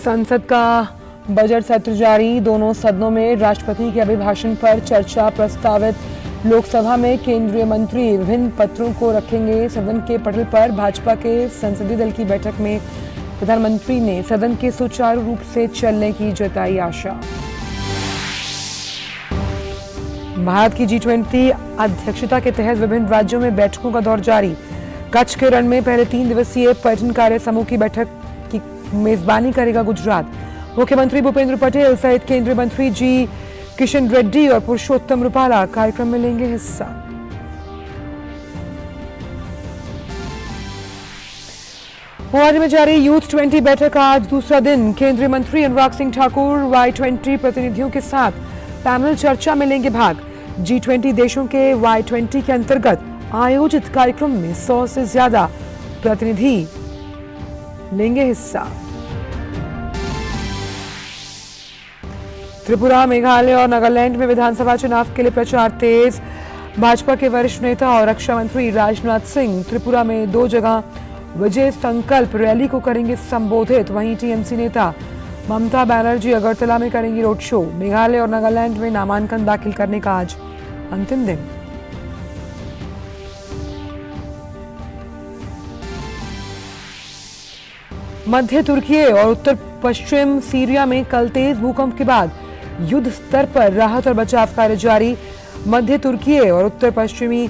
संसद का बजट सत्र जारी। दोनों सदनों में राष्ट्रपति के अभिभाषण पर चर्चा प्रस्तावित। लोकसभा में केंद्रीय मंत्री विभिन्न पत्रों को रखेंगे सदन के पटल पर। भाजपा के संसदीय दल की बैठक में प्रधानमंत्री ने सदन के सुचारू रूप से चलने की जताई आशा। भारत की G20 अध्यक्षता के तहत विभिन्न राज्यों में बैठकों का दौर जारी। कच्छ के रण में पहले 3 दिवसीय पर्यटन कार्य समूह की बैठक की मेजबानी करेगा गुजरात। मुख्यमंत्री भूपेंद्र पटेल सहित केंद्रीय मंत्री जी किशन रेड्डी और पुरुषोत्तम रूपाला कार्यक्रम में लेंगे हिस्सा। गुवाहाटी में जारी यूथ 20 बैठक आज दूसरा दिन। केंद्रीय मंत्री अनुराग सिंह ठाकुर Y20 प्रतिनिधियों के साथ पैनल चर्चा में लेंगे भाग। G20 देशों के Y20 के अंतर्गत आयोजित कार्यक्रम में 100 से ज्यादा प्रतिनिधि लेंगे हिस्सा। त्रिपुरा, मेघालय और नागालैंड में विधानसभा चुनाव के लिए प्रचार तेज। भाजपा के वरिष्ठ नेता और रक्षा मंत्री राजनाथ सिंह त्रिपुरा में 2 जगह विजय संकल्प रैली को करेंगे संबोधित। वहीं टीएमसी नेता ममता बनर्जी अगरतला में करेंगी रोड शो। मेघालय और नागालैंड में नामांकन दाखिल करने का आज अंतिम दिन। मध्य तुर्की और उत्तर पश्चिम सीरिया में कल तेज भूकंप के बाद युद्ध स्तर पर राहत और बचाव कार्य जारी। मध्य तुर्की और उत्तर पश्चिमी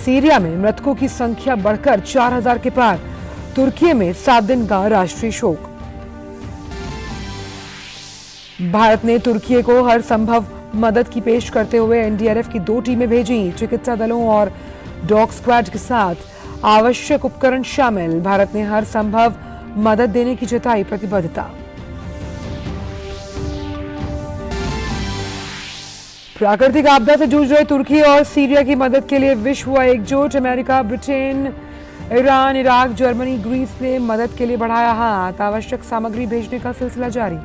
सीरिया में मृतकों की संख्या बढ़कर 4000 के पार। तुर्की में 7 दिन का राष्ट्रीय शोक। भारत ने तुर्की को हर संभव मदद की पेश करते हुए एनडीआरएफ की 2 टीमें भेजी। चिकित्सा दलों और डॉग स्क्वाड के साथ आवश्यक उपकरण शामिल। भारत ने हर संभव मदद देने की जताई प्रतिबद्धता। प्राकृतिक आपदा से जूझ रहे तुर्की और सीरिया की मदद के लिए विश्व हुआ एकजुट। America, Britain, Iran, Iraq, Germany, Greece ने मदद के लिए बढ़ाया हाथ। आवश्यक सामग्री भेजने का सिलसिला जारी।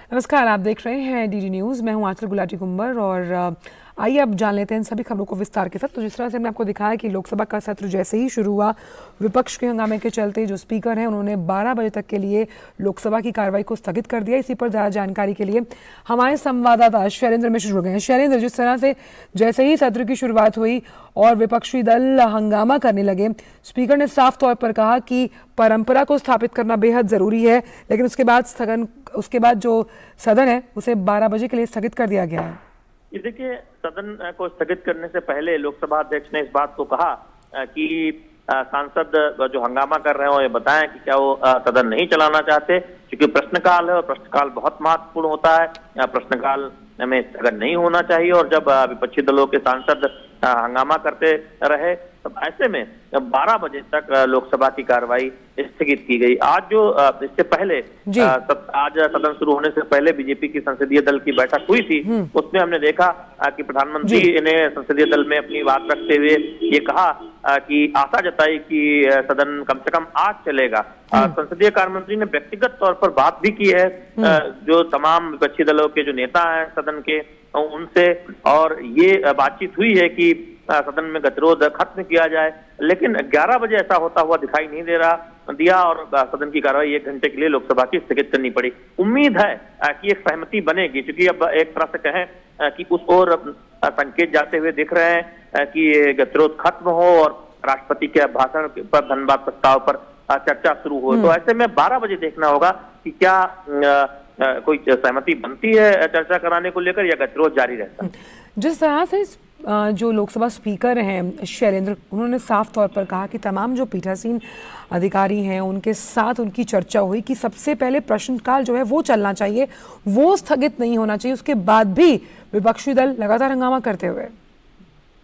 नमस्कार, आप देख रहे हैं डीडी न्यूज। मैं हूं आंचल गुलाटी कुंबर और आइए अब जान लेते हैं सभी खबरों को विस्तार के साथ। तो जिस तरह से हमने आपको दिखाया कि लोकसभा का सत्र जैसे ही शुरू हुआ, विपक्ष के हंगामे के चलते जो स्पीकर हैं उन्होंने 12 बजे तक के लिए लोकसभा की कार्रवाई को स्थगित कर दिया। इसी पर ज्यादा जानकारी के लिए हमारे संवाददाता शैलेंद्र मिश्र जुड़ गए हैं। शैलेंद्र, जिस तरह से जैसे ही सत्र की शुरुआत हुई और विपक्षी दल हंगामा करने लगे, स्पीकर ने साफ तौर पर कहा कि परंपरा को स्थापित करना बेहद जरूरी है, लेकिन उसके बाद जो सदन है उसे 12 बजे के लिए स्थगित कर दिया गया है। ये देखिए, सदन को स्थगित करने से पहले लोकसभा अध्यक्ष ने इस बात को कहा कि सांसद जो हंगामा कर रहे हो ये बताएं कि क्या वो सदन नहीं चलाना चाहते, क्योंकि प्रश्नकाल है और प्रश्नकाल बहुत महत्वपूर्ण होता है। प्रश्नकाल में स्थगन नहीं होना चाहिए और जब विपक्षी दलों के सांसद हंगामा करते रहे तब ऐसे में 12 बजे तक लोकसभा की कार्रवाई स्थगित की गई। आज जो इससे पहले आज सदन शुरू होने से पहले बीजेपी की संसदीय दल की बैठक हुई थी, उसमें हमने देखा कि प्रधानमंत्री ने संसदीय दल में अपनी बात रखते हुए ये कहा कि आशा जताई कि सदन कम से कम आज चलेगा। संसदीय कार्य मंत्री ने व्यक्तिगत तौर पर बात भी की है जो तमाम विपक्षी दलों के जो नेता हैं सदन के उनसे, और ये बातचीत हुई है कि सदन में गतिरोध खत्म किया जाए, लेकिन 11 बजे ऐसा होता हुआ दिखाई नहीं दिया और सदन की कार्रवाई 1 घंटे के लिए लोकसभा की स्थगित करनी पड़ी। उम्मीद है कि एक सहमति बनेगी, क्योंकि अब एक तरह से कहें कि उस ओर संकेत जाते हुए दिख रहे हैं कि गतिरोध खत्म हो और राष्ट्रपति के भाषण पर धन्यवाद प्रस्ताव पर चर्चा शुरू हो। तो ऐसे में 12 बजे देखना होगा कि क्या कोई सहमति बनती है चर्चा कराने को लेकर या गतिरोध जारी रहता है। जिस तरह से जो लोकसभा स्पीकर हैं शैलेंद्र, उन्होंने साफ तौर पर कहा कि तमाम जो पीठासीन अधिकारी हैं उनके साथ उनकी चर्चा हुई कि सबसे पहले प्रश्नकाल जो है वो चलना चाहिए, वो स्थगित नहीं होना चाहिए। उसके बाद भी विपक्षी दल लगातार हंगामा करते हुए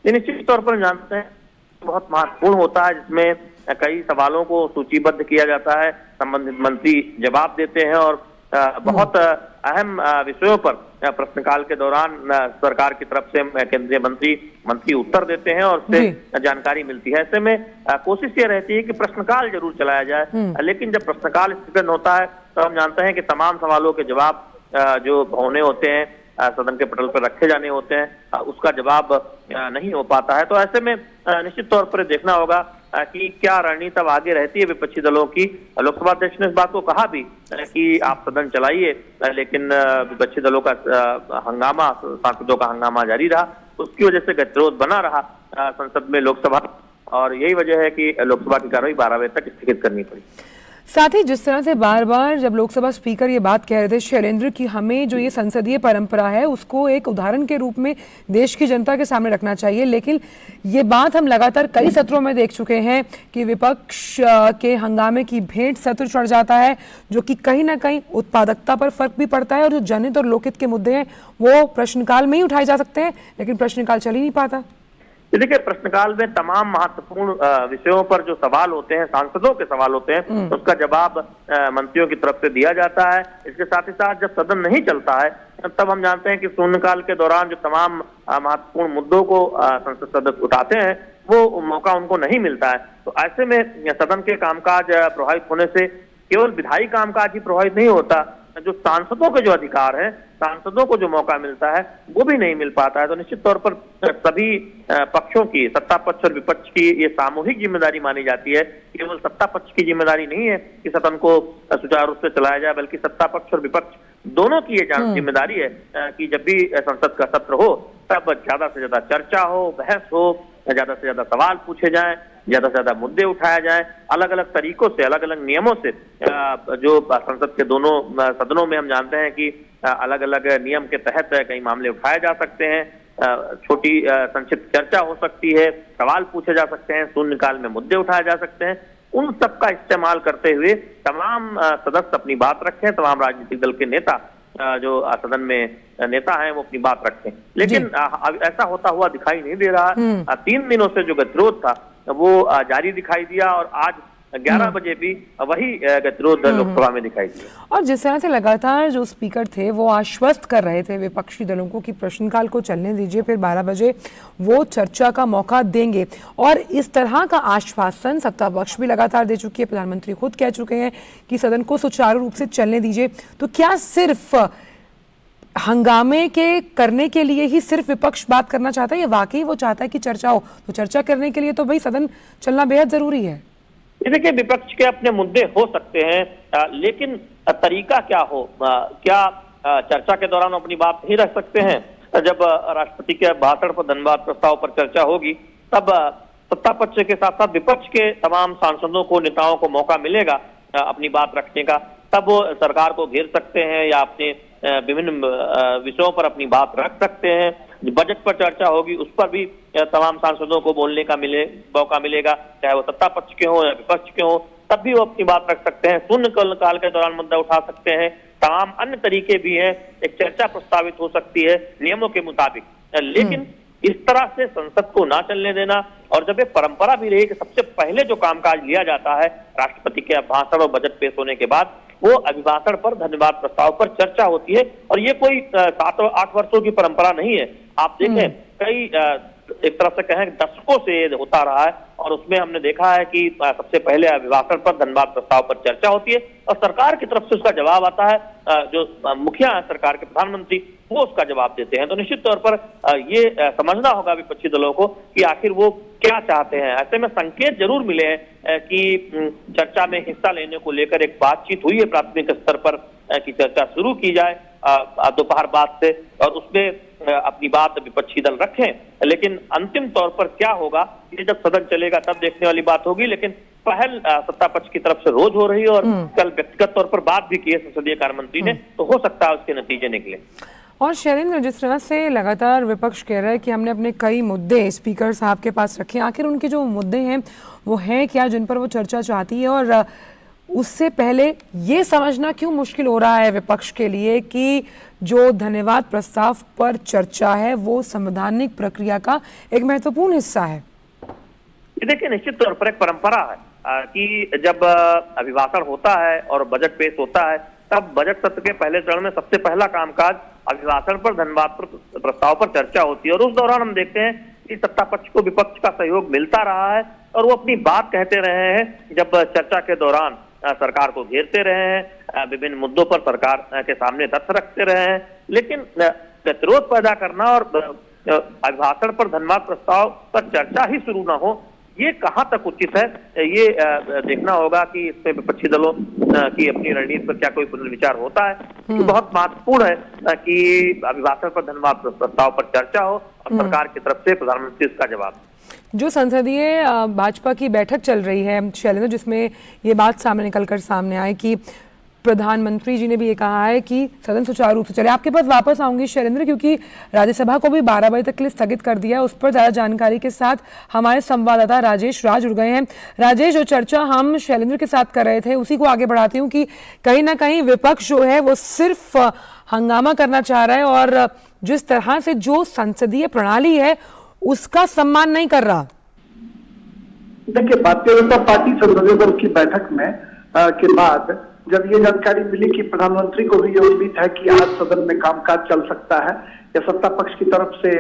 निश्चित तौर पर जानते हैं बहुत महत्वपूर्ण होता है, जिसमें कई सवालों को सूचीबद्ध किया जाता है, संबंधित मंत्री जवाब देते हैं और बहुत अहम विषयों पर प्रश्नकाल के दौरान सरकार की तरफ से केंद्रीय मंत्री उत्तर देते हैं और उससे जानकारी मिलती है। ऐसे में कोशिश ये रहती है कि प्रश्नकाल जरूर चलाया जाए, लेकिन जब प्रश्नकाल स्थगित होता है तो हम जानते हैं कि तमाम सवालों के जवाब जो होने होते हैं सदन के पटल पर रखे जाने होते हैं, उसका जवाब नहीं हो पाता है। तो ऐसे में निश्चित तौर पर देखना होगा कि क्या रणनीति अब आगे रहती है विपक्षी दलों की। लोकसभा अध्यक्ष ने इस बात को कहा भी कि आप सदन चलाइए, लेकिन विपक्षी दलों का हंगामा, सांसदों का हंगामा जारी रहा, उसकी वजह से गतिरोध बना रहा संसद में, लोकसभा, और यही वजह है कि लोकसभा की कार्रवाई 12 बजे तक स्थगित करनी पड़ी। साथ ही जिस तरह से बार बार जब लोकसभा स्पीकर ये बात कह रहे थे शैलेंद्र की हमें जो ये संसदीय परंपरा है उसको एक उदाहरण के रूप में देश की जनता के सामने रखना चाहिए, लेकिन ये बात हम लगातार कई सत्रों में देख चुके हैं कि विपक्ष के हंगामे की भेंट सत्र चढ़ जाता है, जो कि कहीं ना कहीं उत्पादकता पर फर्क भी पड़ता है, और जो जनहित और लोकहित के मुद्दे हैं वो प्रश्नकाल में ही उठाए जा सकते हैं, लेकिन प्रश्नकाल चल ही नहीं पाता। देखिए, प्रश्नकाल में तमाम महत्वपूर्ण विषयों पर जो सवाल होते हैं, सांसदों के सवाल होते हैं, उसका जवाब मंत्रियों की तरफ से दिया जाता है। इसके साथ ही साथ जब सदन नहीं चलता है तब हम जानते हैं कि शून्यकाल के दौरान जो तमाम महत्वपूर्ण मुद्दों को संसद सदस्य उठाते हैं वो मौका उनको नहीं मिलता है। तो ऐसे में सदन के कामकाज प्रभावित होने से केवल विधायी कामकाज ही प्रभावित नहीं होता, जो सांसदों के जो अधिकार हैं, सांसदों को जो मौका मिलता है वो भी नहीं मिल पाता है। तो निश्चित तौर पर सभी पक्षों की, सत्ता पक्ष और विपक्ष की, ये सामूहिक जिम्मेदारी मानी जाती है। केवल सत्ता पक्ष की जिम्मेदारी नहीं है कि सदन को सुचारू रूप से चलाया जाए, बल्कि सत्ता पक्ष और विपक्ष दोनों की ये जिम्मेदारी है कि जब भी संसद का सत्र हो तब ज्यादा से ज्यादा चर्चा हो, बहस हो, ज्यादा से ज्यादा सवाल पूछे जाएं, ज्यादा से ज्यादा मुद्दे उठाया जाए, अलग अलग तरीकों से, अलग अलग नियमों से। जो संसद के दोनों सदनों में हम जानते हैं कि अलग अलग नियम के तहत कई मामले उठाए जा सकते हैं, छोटी संक्षिप्त चर्चा हो सकती है, सवाल पूछे जा सकते हैं, शून्यकाल में मुद्दे उठाए जा सकते हैं। उन सब का इस्तेमाल करते हुए तमाम सदस्य अपनी बात रखें, तमाम राजनीतिक दल के नेता जो सदन में नेता हैं वो अपनी बात रखते हैं, लेकिन ऐसा होता हुआ दिखाई नहीं दे रहा। 3 दिनों से जो गतिरोध था वो जारी दिखाई दिया, और आज 11 बजे भी वही गतिरोध लोकसभा में दिखाई दिया। और जिस तरह से लगातार जो स्पीकर थे वो आश्वस्त कर रहे थे विपक्षी दलों को कि प्रश्नकाल को चलने दीजिए, फिर 12 बजे वो चर्चा का मौका देंगे, और इस तरह का आश्वासन सत्ता पक्ष भी लगातार दे चुकी है। प्रधानमंत्री खुद कह चुके हैं कि सदन को सुचारू रूप से चलने दीजिए। तो क्या सिर्फ हंगामे के करने के लिए ही सिर्फ विपक्ष बात करना चाहता है, या वाकई वो चाहता है कि चर्चा हो? तो चर्चा करने के लिए तो भाई सदन चलना बेहद जरूरी है। देखिए, विपक्ष के अपने मुद्दे हो सकते हैं, लेकिन तरीका क्या हो? क्या चर्चा के दौरान अपनी बात नहीं रख सकते हैं? जब राष्ट्रपति के भाषण पर, धन्यवाद प्रस्ताव पर चर्चा होगी, तब सत्ता पक्ष के साथ साथ विपक्ष के तमाम सांसदों को, नेताओं को मौका मिलेगा अपनी बात रखने का। तब वो सरकार को घेर सकते हैं या अपने विभिन्न विषयों पर अपनी बात रख सकते हैं। बजट पर चर्चा होगी, उस पर भी तमाम सांसदों को बोलने का मौका मिलेगा, चाहे वो सत्ता पक्ष के हो या विपक्ष के हो, तब भी वो अपनी बात रख सकते हैं। शून्यकाल के दौरान मुद्दा उठा सकते हैं। तमाम अन्य तरीके भी हैं, एक चर्चा प्रस्तावित हो सकती है नियमों के मुताबिक, लेकिन इस तरह से संसद को ना चलने देना। और जब ये परंपरा भी रही कि सबसे पहले जो कामकाज लिया जाता है राष्ट्रपति के भाषण और बजट पेश होने के बाद, वो अभिभाषण पर, धन्यवाद प्रस्ताव पर चर्चा होती है, और ये कोई 7-8 वर्षों की परंपरा नहीं है। आप देखें, कई एक तरह से कहें दशकों से होता रहा है, और उसमें हमने देखा है कि सबसे पहले अभिभाषण पर, धन्यवाद प्रस्ताव पर चर्चा होती है, और सरकार की तरफ से उसका जवाब आता है। जो मुखिया है सरकार के, प्रधानमंत्री, वो उसका जवाब देते हैं। तो निश्चित तौर पर ये समझना होगा विपक्षी दलों को कि आखिर वो क्या चाहते हैं। ऐसे में संकेत जरूर मिले हैं कि चर्चा में हिस्सा लेने को लेकर एक बातचीत हुई है प्राथमिक स्तर पर कि चर्चा शुरू की जाए दोपहर बाद से, और उसमें अपनी बात विपक्षी दल रखें। लेकिन अंतिम तौर पर क्या होगा, ये जब सदन चलेगा तब देखने वाली बात होगी। लेकिन पहल सत्ता पक्ष की तरफ से रोज हो रही है, और कल व्यक्तिगत तौर पर बात भी की है संसदीय कार्य मंत्री ने, तो हो सकता है उसके नतीजे निकले। और शैलेंद्र, जिस तरह से लगातार विपक्ष कह रहा है कि हमने अपने कई मुद्दे स्पीकर साहब के पास रखे, आखिर उनके जो मुद्दे हैं वो हैं क्या जिन पर वो चर्चा चाहती है? और उससे पहले ये समझना क्यों मुश्किल हो रहा है विपक्ष के लिए कि जो धन्यवाद प्रस्ताव पर चर्चा है वो संवैधानिक प्रक्रिया का एक महत्वपूर्ण हिस्सा है? देखिए, निश्चित तौर पर एक परंपरा है कि जब अभिभाषण होता है और बजट पेश होता है, तब बजट सत्र के पहले चरण में सबसे पहला कामकाज अभिभाषण पर, धन्यवाद प्रस्ताव पर चर्चा होती है। और उस दौरान हम देखते हैं कि सत्ता पक्ष को विपक्ष का सहयोग मिलता रहा है, और वो अपनी बात कहते रहे हैं। जब चर्चा के दौरान सरकार को घेरते रहे हैं, विभिन्न मुद्दों पर सरकार के सामने तथ्य रखते रहे हैं, लेकिन गतिरोध पैदा करना और अभिभाषण पर धन्यवाद प्रस्ताव पर चर्चा ही शुरू ना हो, ये कहां तक उचित है, ये देखना होगा कि इसमें विपक्षी दलों की अपनी रणनीति पर क्या कोई पुनर्विचार होता है। तो बहुत महत्वपूर्ण है कि अभिभाषण पर धन्यवाद प्रस्ताव पर चर्चा हो और सरकार की तरफ से प्रधानमंत्री इसका जवाब। जो संसदीय भाजपा की बैठक चल रही है शैलेंद्र, जिसमें ये बात सामने निकलकर सामने आई कि प्रधानमंत्री जी ने भी ये कहा है कि सदन सुचारू रूप से चले। आपके पास वापस आऊंगी शैलेंद्र, क्योंकि राज्यसभा को भी 12 बजे तक के लिए स्थगित कर दिया है। उस पर ज्यादा जानकारी के साथ हमारे संवाददाता राजेश राज जुड़ गए हैं। राजेश, जो चर्चा हम शैलेंद्र के साथ कर रहे थे उसी को आगे बढ़ाती हूँ कि कहीं ना कहीं विपक्ष जो है वो सिर्फ हंगामा करना चाह रहा है और जिस तरह से जो संसदीय प्रणाली है उसका सम्मान नहीं कर रहा। देखिए, भारतीय जनता पार्टी संसदीय दल की बैठक में के बाद जब ये जानकारी मिली कि प्रधानमंत्री को भी ये उम्मीद है कि आज सदन में कामकाज चल सकता है, या सत्ता पक्ष की तरफ से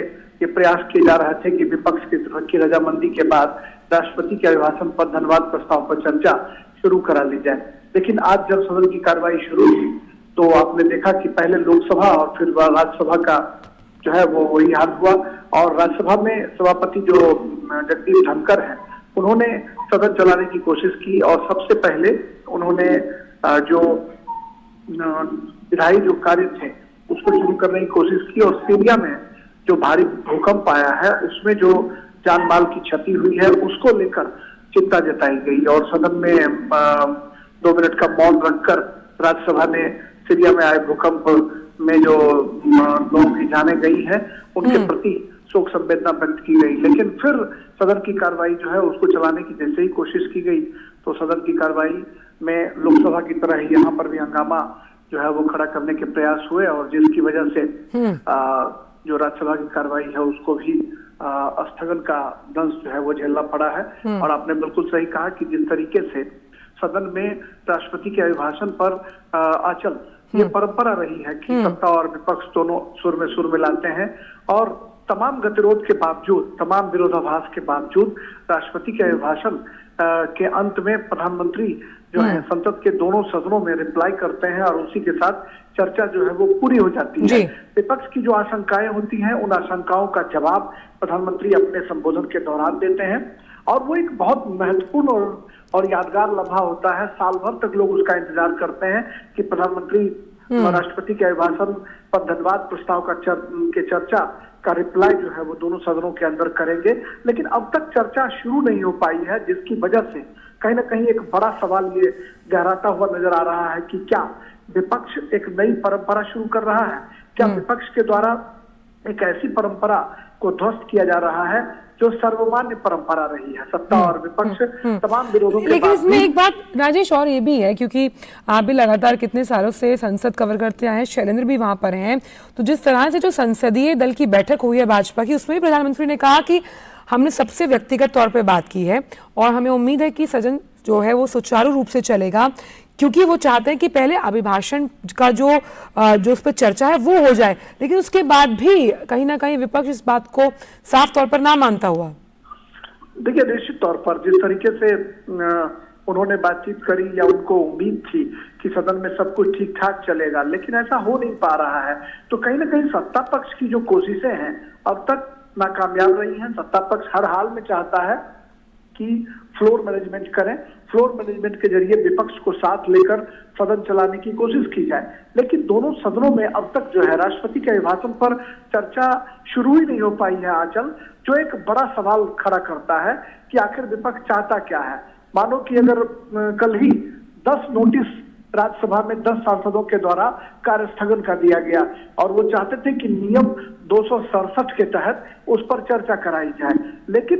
ये प्रयास किए जा रहे थे कि विपक्ष की तरफ की रजामंदी के बाद राष्ट्रपति के अभिभाषण पर धन्यवाद प्रस्ताव पर चर्चा शुरू करा ली जाए। लेकिन आज जब सदन की कार्रवाई शुरू हुई तो आपने देखा कि पहले लोकसभा और फिर राज्यसभा का जो है वो वही हाल हुआ। और राज्यसभा में सभापति जो जगदीप धनखड़ है, उन्होंने सदन चलाने की कोशिश की और सबसे पहले उन्होंने जो विधायी जो कार्य थे उसको शुरू करने की कोशिश की। और सीरिया में जो भारी भूकंप आया है उसमें जो जान माल की क्षति हुई है उसको लेकर चिंता जताई गई और सदन में 2 मिनट का मौन रखकर राज्यसभा ने सीरिया में आए भूकंप में जो लोगों की जानें गई है उनके प्रति शोक संवेदना व्यक्त की गई। लेकिन फिर सदन की कार्रवाई जो है उसको चलाने की जैसे ही कोशिश की गई तो सदन की कार्रवाई में लोकसभा की तरह ही यहाँ पर भी हंगामा जो है वो खड़ा करने के प्रयास हुए और जिसकी वजह से जो राज्यसभा की कार्रवाई है उसको भी स्थगन का दंश जो है वो झेलना पड़ा है। और आपने बिल्कुल सही कहा कि जिस तरीके से सदन में राष्ट्रपति के अभिभाषण पर आचल ये परंपरा रही है कि सत्ता और विपक्ष दोनों सुर में सुर मिलाते हैं और तमाम गतिरोध के बावजूद, तमाम विरोधाभास के बावजूद राष्ट्रपति के अभिभाषण के अंत में प्रधानमंत्री जो है संसद के दोनों सदनों में रिप्लाई करते हैं और उसी के साथ चर्चा जो है वो पूरी हो जाती है। विपक्ष की जो आशंकाएं होती हैं उन आशंकाओं का जवाब प्रधानमंत्री अपने संबोधन के दौरान देते हैं और वो एक बहुत महत्वपूर्ण और यादगार लम्हा होता है। साल भर तक लोग उसका इंतजार करते हैं कि प्रधानमंत्री राष्ट्रपति के अभिभाषण पर धन्यवाद प्रस्ताव का चर्चा का रिप्लाई जो है वो दोनों सदनों के अंदर करेंगे। लेकिन अब तक चर्चा शुरू नहीं हो पाई है, जिसकी वजह से कहीं ना कहीं एक बड़ा सवाल ये गहराता हुआ नजर आ रहा है कि क्या विपक्ष एक नई परंपरा शुरू कर रहा है, क्या विपक्ष के द्वारा एक ऐसी परंपरा को ध्वस्त किया जा रहा है जो सर्वमान्य परंपरा रही है, सत्ता और विपक्ष तमाम विरोधों के। लेकिन इसमें एक बात राजेश और ये भी है, क्योंकि आप भी लगातार कितने सालों से संसद कवर करते आए हैं, शैलेंद्र भी वहां पर हैं, तो जिस तरह से जो संसदीय दल की बैठक हुई है भाजपा की, उसमें भी प्रधानमंत्री ने कहा कि हमने सबसे व्यक्तिगत तौर पे बात की है और हमें उम्मीद है कि सदन जो है वो सुचारू रूप से चलेगा, क्योंकि वो चाहते हैं कि पहले अभिभाषण का जो उस पर चर्चा है वो हो जाए। लेकिन उसके बाद भी कहीं ना कहीं विपक्ष इस बात को साफ तौर पर ना मानता हुआ। देखिए, निश्चित तौर पर जिस तरीके से उन्होंने बातचीत करी या उनको उम्मीद थी कि सदन में सब कुछ ठीक ठाक चलेगा, लेकिन ऐसा हो नहीं पा रहा है। तो कहीं ना कहीं सत्ता पक्ष की जो कोशिशें हैं अब तक नाकामयाब रही हैं। सत्ता पक्ष हर हाल में चाहता है कि फ्लोर मैनेजमेंट करें, फ्लोर मैनेजमेंट के जरिए विपक्ष को साथ लेकर सदन चलाने की कोशिश की जाए। लेकिन दोनों सदनों में अब तक जो है राष्ट्रपति के अभिभाषण पर चर्चा शुरू ही नहीं हो पाई है आंचल, जो एक बड़ा सवाल खड़ा करता है कि आखिर विपक्ष चाहता क्या है। मानो कि अगर कल ही 10 नोटिस राज्यसभा में 10 सांसदों के द्वारा कार्य स्थगन कर दिया गया और वो चाहते थे कि नियम 267 के तहत उस पर चर्चा कराई जाए, लेकिन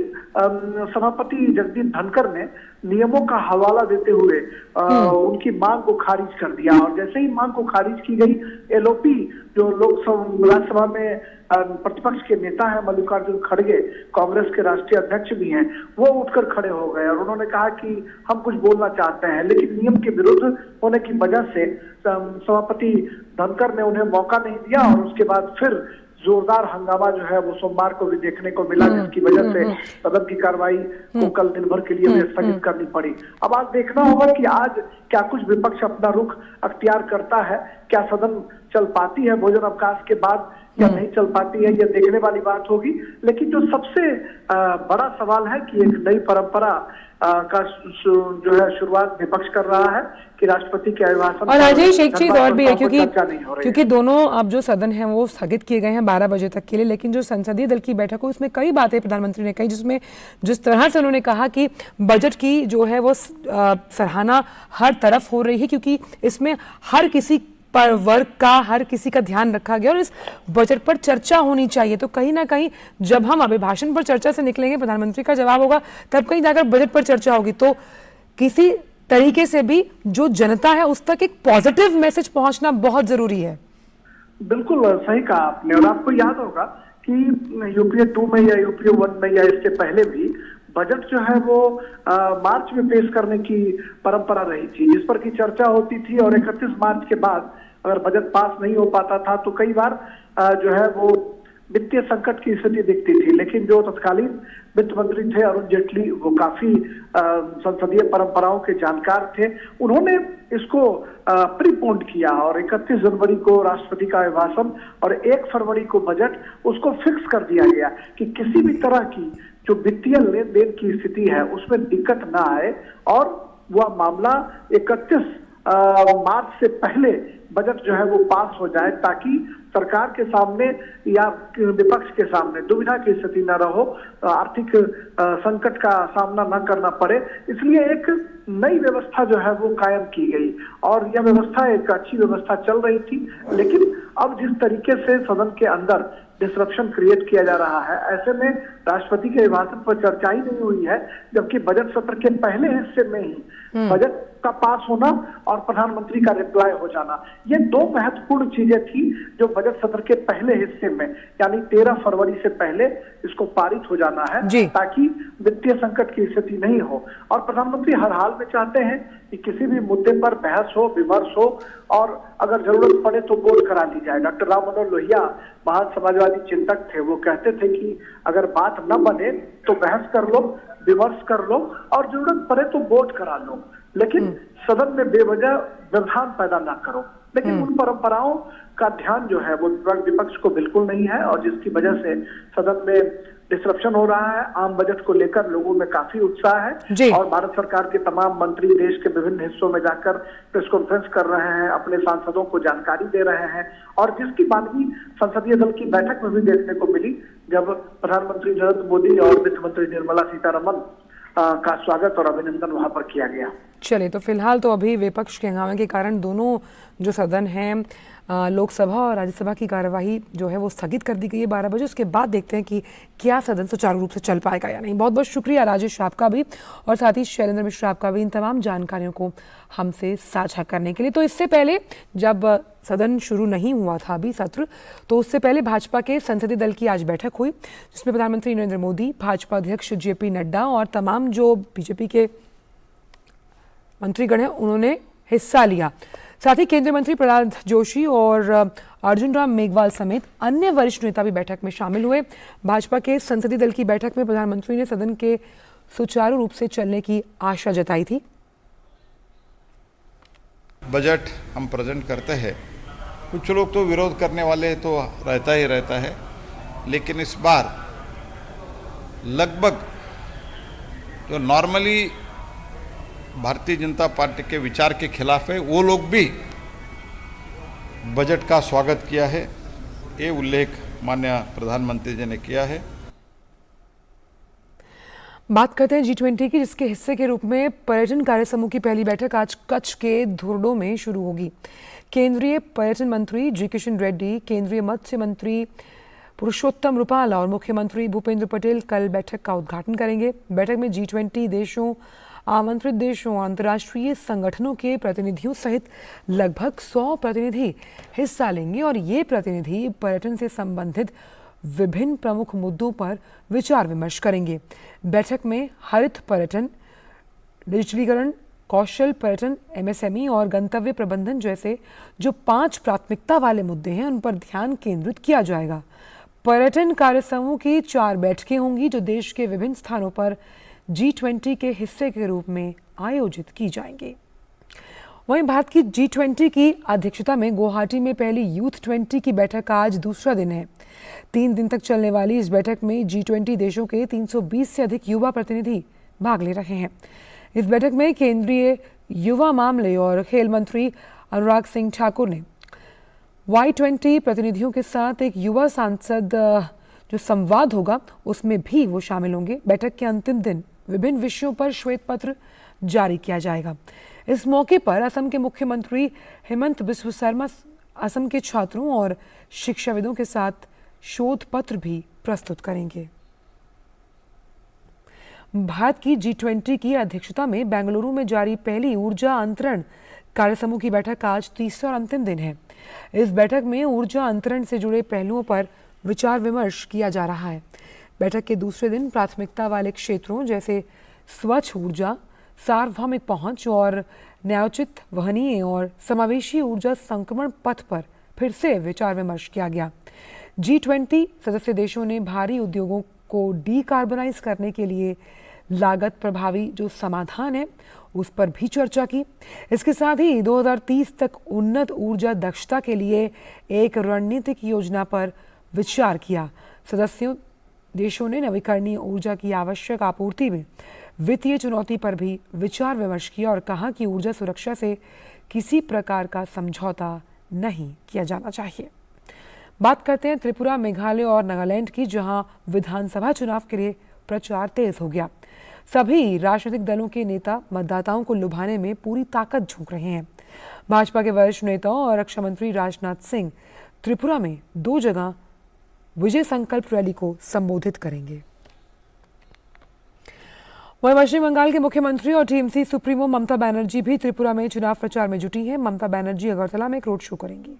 सभापति जगदीप धनखड़ ने नियमों का हवाला देते हुए उनकी मांग को खारिज कर दिया। और जैसे ही मांग को खारिज की गई, एलओपी जो राज्यसभा में प्रतिपक्ष के नेता हैं मल्लिकार्जुन खड़गे, कांग्रेस के राष्ट्रीय अध्यक्ष भी हैं, वो उठकर खड़े हो गए और उन्होंने कहा कि हम कुछ बोलना चाहते हैं, लेकिन नियम के विरुद्ध होने की वजह से सभापति धनखड़ ने उन्हें मौका नहीं दिया और उसके बाद फिर जोरदार हंगामा जो है वो सोमवार को भी देखने को मिला, जिसकी वजह से सदन की कार्रवाई को कल दिन भर के लिए स्थगित करनी पड़ी। अब आज देखना होगा कि आज क्या कुछ विपक्ष अपना रुख अख्तियार करता है, क्या सदन चल पाती है भोजन अवकाश के बाद, या नहीं चल पाती है, ये देखने वाली बात होगी। लेकिन जो सबसे बड़ा सवाल है कि एक नई परंपरा का जो है शुरुआत विपक्ष कर रहा है कि राष्ट्रपति के अभिभाषण। और राजेश, एक चीज और भी है, क्योंकि दोनों अब जो सदन है वो स्थगित किए गए हैं 12 बजे तक के लिए, लेकिन जो संसदीय दल की बैठक हो उसमें कई बातें प्रधानमंत्री ने कही, जिसमें जिस तरह से उन्होंने कहा कि बजट की जो है वो सराहना हर तरफ हो रही है, क्योंकि इसमें हर किसी पर वर्ग का, हर किसी का ध्यान रखा गया और इस बजट पर चर्चा होनी चाहिए। तो कहीं ना कहीं जब हम अभिभाषण पर चर्चा से निकलेंगे, प्रधानमंत्री का जवाब होगा, तब कहीं जाकर बजट पर चर्चा होगी। तो किसी तरीके से भी जो जनता है उस तक एक पॉजिटिव मैसेज पहुंचना बहुत जरूरी है। बिल्कुल सही कहा आपने। और आपको याद होगा कि यूपीए 2 में या यूपीए 1 में या इसके पहले भी बजट जो है वो मार्च में पेश करने की परंपरा रही थी, जिस पर की चर्चा होती थी। और 31 मार्च के बाद अगर बजट पास नहीं हो पाता था तो कई बार जो है वो वित्तीय संकट की स्थिति दिखती थी। लेकिन जो तत्कालीन वित्त मंत्री थे अरुण जेटली, वो काफी संसदीय परंपराओं के जानकार थे। उन्होंने इसको प्रीपोन्ड किया और 31 जनवरी को राष्ट्रपति का अभिभाषण और 1 फरवरी को बजट, उसको फिक्स कर दिया गया कि किसी भी तरह की जो वित्तीय लेन देन की स्थिति है उसमें दिक्कत ना आए और वह मामला 31 मार्च से पहले बजट जो है वो पास हो जाए, ताकि सरकार के सामने या विपक्ष के सामने दुविधा की स्थिति न रहो, आर्थिक संकट का सामना न करना पड़े। इसलिए एक नई व्यवस्था जो है वो कायम की गई और यह व्यवस्था एक अच्छी व्यवस्था चल रही थी। लेकिन अब जिस तरीके से सदन के अंदर डिसरप्शन क्रिएट किया जा रहा है, ऐसे में राष्ट्रपति के अभिभाषण पर चर्चा ही नहीं हुई है, जबकि बजट सत्र के पहले हिस्से में ही बजट का पास होना और प्रधानमंत्री का रिप्लाई हो जाना, ये 2 महत्वपूर्ण चीजें थी जो बजट सत्र के पहले हिस्से में यानी 13 फरवरी से पहले इसको पारित हो जाना है, ताकि वित्तीय संकट की स्थिति नहीं हो। और प्रधानमंत्री हर हाल में चाहते हैं कि किसी भी मुद्दे पर बहस हो, विमर्श हो और अगर जरूरत पड़े तो वोट करा ली जाए। डॉक्टर राम मनोहर लोहिया महान समाजवादी चिंतक थे, वो कहते थे कि अगर बात न बने तो बहस कर लो, विमर्श कर लो और जरूरत पड़े तो वोट करा लो, लेकिन सदन में बेवजह व्यवधान पैदा ना करो। लेकिन उन परंपराओं का ध्यान जो है वो विपक्ष को बिल्कुल नहीं है और जिसकी वजह से सदन में डिसरप्शन हो रहा है। आम बजट को लेकर लोगों में काफी उत्साह है और भारत सरकार के तमाम मंत्री देश के विभिन्न हिस्सों में जाकर प्रेस कॉन्फ्रेंस कर रहे हैं, अपने सांसदों को जानकारी दे रहे हैं। और जिसकी बानगी संसदीय दल की बैठक में भी देखने को मिली, जब प्रधानमंत्री नरेंद्र मोदी और वित्त मंत्री निर्मला सीतारमण का स्वागत और अभिनंदन वहां पर किया गया। चलिए, तो फिलहाल तो अभी विपक्ष के हंगामे के कारण दोनों जो सदन हैं, लोकसभा और राज्यसभा की कार्यवाही जो है वो स्थगित कर दी गई है 12 बजे। उसके बाद देखते हैं कि क्या सदन सुचारू रूप से चल पाएगा या नहीं। बहुत बहुत शुक्रिया राजेश आपका भी और साथ ही शैलेंद्र मिश्रा आपका भी इन तमाम जानकारियों को हमसे साझा करने के लिए। तो इससे पहले जब सदन शुरू नहीं हुआ था अभी सत्र, तो उससे पहले भाजपा के संसदीय दल की आज बैठक हुई, जिसमें प्रधानमंत्री नरेंद्र मोदी, भाजपा अध्यक्ष JP नड्डा और तमाम जो बीजेपी के मंत्रीगण हैं उन्होंने हिस्सा लिया। साथ ही केंद्रीय मंत्री प्रहलाद जोशी और अर्जुन राम मेघवाल समेत अन्य वरिष्ठ नेता भी बैठक में शामिल हुए। भाजपा के संसदीय दल की बैठक में प्रधानमंत्री ने सदन के सुचारू रूप से चलने की आशा जताई थी। बजट हम प्रेजेंट करते हैं, कुछ लोग तो विरोध करने वाले तो रहता ही रहता है, लेकिन इस बार लगभग जो नॉर्मली भारतीय जनता पार्टी के विचार के खिलाफ है वो लोग भी बजट का स्वागत किया है। ये उल्लेख माननीय प्रधानमंत्री जी ने किया है। बात करते हैं G20 की, जिसके हिस्से के रूप में पर्यटन कार्य समूह की पहली बैठक आज कच्छ के धुर्डो में शुरू होगी। केंद्रीय पर्यटन मंत्री जी किशन रेड्डी, केंद्रीय मत्स्य मंत्री पुरुषोत्तम रुपाला और मुख्यमंत्री भूपेंद्र पटेल कल बैठक का उद्घाटन करेंगे। बैठक में G20 देशों, आमंत्रित देशों, अंतर्राष्ट्रीय संगठनों के प्रतिनिधियों सहित लगभग 100 प्रतिनिधि हिस्सा लेंगे और ये प्रतिनिधि पर्यटन से संबंधित विभिन्न प्रमुख मुद्दों पर विचार विमर्श करेंगे। बैठक में हरित पर्यटन, डिजिटलीकरण, कौशल पर्यटन, MSME और गंतव्य प्रबंधन जैसे जो 5 प्राथमिकता वाले मुद्दे हैं उन पर ध्यान केंद्रित किया जाएगा। पर्यटन कार्य समूह की 4 बैठकें होंगी जो देश के विभिन्न स्थानों पर G20 के हिस्से के रूप में आयोजित की जाएंगी। वहीं भारत की G20 की अध्यक्षता में गुवाहाटी में पहली यूथ 20 की बैठक का आज दूसरा दिन है। 3 दिन तक चलने वाली इस बैठक में G20 देशों के 320 से अधिक युवा प्रतिनिधि भाग ले रहे हैं। इस बैठक में केंद्रीय युवा मामले और खेल मंत्री अनुराग सिंह ठाकुर ने Y20 प्रतिनिधियों के साथ एक युवा सांसद जो संवाद होगा उसमें भी वो शामिल होंगे। बैठक के अंतिम दिन विभिन्न विषयों पर श्वेत पत्र जारी किया जाएगा। इस मौके पर असम के मुख्यमंत्री हेमंत बिस्व शर्मा असम के छात्रों और शिक्षाविदों के साथ शोध पत्र भी प्रस्तुत करेंगे। भारत की G20 की अध्यक्षता में बेंगलुरु में जारी पहली ऊर्जा अंतरण कार्यसमूह की बैठक आज तीसरा और अंतिम दिन है। इस बैठक में ऊर्जा अंतरण से जुड़े पहलुओं पर विचार विमर्श किया जा रहा है। बैठक के दूसरे दिन प्राथमिकता वाले क्षेत्रों जैसे स्वच्छ ऊर्जा, सार्वभौमिक पहुंच और न्यायोचित, वहनीय और समावेशी ऊर्जा संक्रमण पथ पर फिर से विचार विमर्श किया गया। G20 सदस्य देशों ने भारी उद्योगों को डीकार्बनाइज करने के लिए लागत प्रभावी जो समाधान है उस पर भी चर्चा की। इसके साथ ही 2030 तक उन्नत ऊर्जा दक्षता के लिए एक रणनीतिक योजना पर विचार किया। सदस्यों देशों ने नवीकरणीय ऊर्जा की आवश्यक आपूर्ति में वित्तीय चुनौती पर भी विचार विमर्श किया और कहा कि ऊर्जा सुरक्षा से किसी प्रकार का समझौता नहीं किया जाना चाहिए। बात करते हैं त्रिपुरा, मेघालय और नागालैंड की, जहां विधानसभा चुनाव के लिए प्रचार तेज हो गया। सभी राजनीतिक दलों के नेता मतदाताओं को लुभाने में पूरी ताकत झोंक रहे हैं। भाजपा के वरिष्ठ नेताओं और रक्षा मंत्री राजनाथ सिंह त्रिपुरा में 2 जगह विजय संकल्प रैली को संबोधित करेंगे। वहीं पश्चिम बंगाल के मुख्यमंत्री और टीएमसी सुप्रीमो ममता बनर्जी भी त्रिपुरा में चुनाव प्रचार में जुटी हैं। ममता बनर्जी अगरतला में एक रोड शो करेंगी।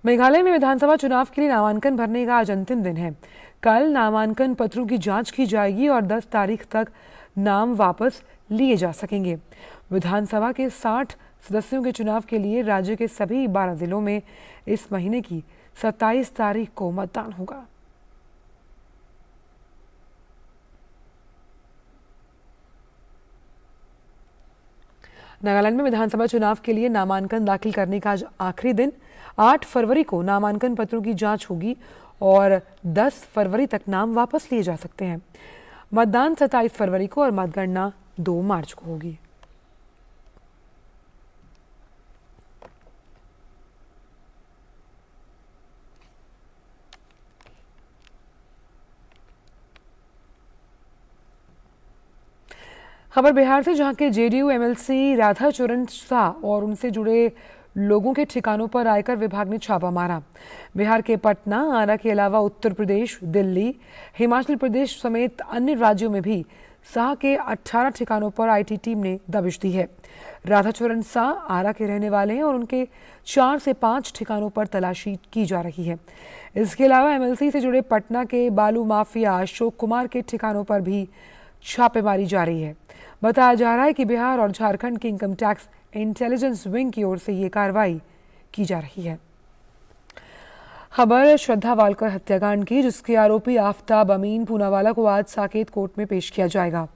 मेघालय में विधानसभा चुनाव के लिए नामांकन भरने का आज अंतिम दिन है। कल नामांकन पत्रों की जांच की जाएगी और 10 तारीख तक नाम वापस लिए जा सकेंगे। विधानसभा के 60 सदस्यों के चुनाव के लिए राज्य के सभी 12 जिलों में इस महीने की 27 तारीख को मतदान होगा। नागालैंड में विधानसभा चुनाव के लिए नामांकन दाखिल करने का आज आखिरी दिन। 8 फरवरी को नामांकन पत्रों की जांच होगी और 10 फरवरी तक नाम वापस लिए जा सकते हैं। मतदान 27 फरवरी को और मतगणना 2 मार्च को होगी। खबर बिहार से, जहां के जेडीयू एमएलसी राधाचरण शाह और उनसे जुड़े लोगों के ठिकानों पर आयकर विभाग ने छापा मारा। बिहार के पटना, आरा के अलावा उत्तर प्रदेश, दिल्ली, हिमाचल प्रदेश समेत अन्य राज्यों में भी शाह के 18 ठिकानों पर आईटी टीम ने दबिश दी है। राधाचरण शाह आरा के रहने वाले हैं और उनके 4 से 5 ठिकानों पर तलाशी की जा रही है। इसके अलावा एमएलसी से जुड़े पटना के बालू माफिया अशोक कुमार के ठिकानों पर भी छापेमारी जारी है। बताया जा रहा है कि बिहार और झारखंड के इनकम टैक्स इंटेलिजेंस विंग की ओर से ये कार्रवाई की जा रही है। खबर श्रद्धा वालकर हत्याकांड की, जिसके आरोपी आफ्ताब अमीन पूनावाला को आज साकेत कोर्ट में पेश किया जाएगा।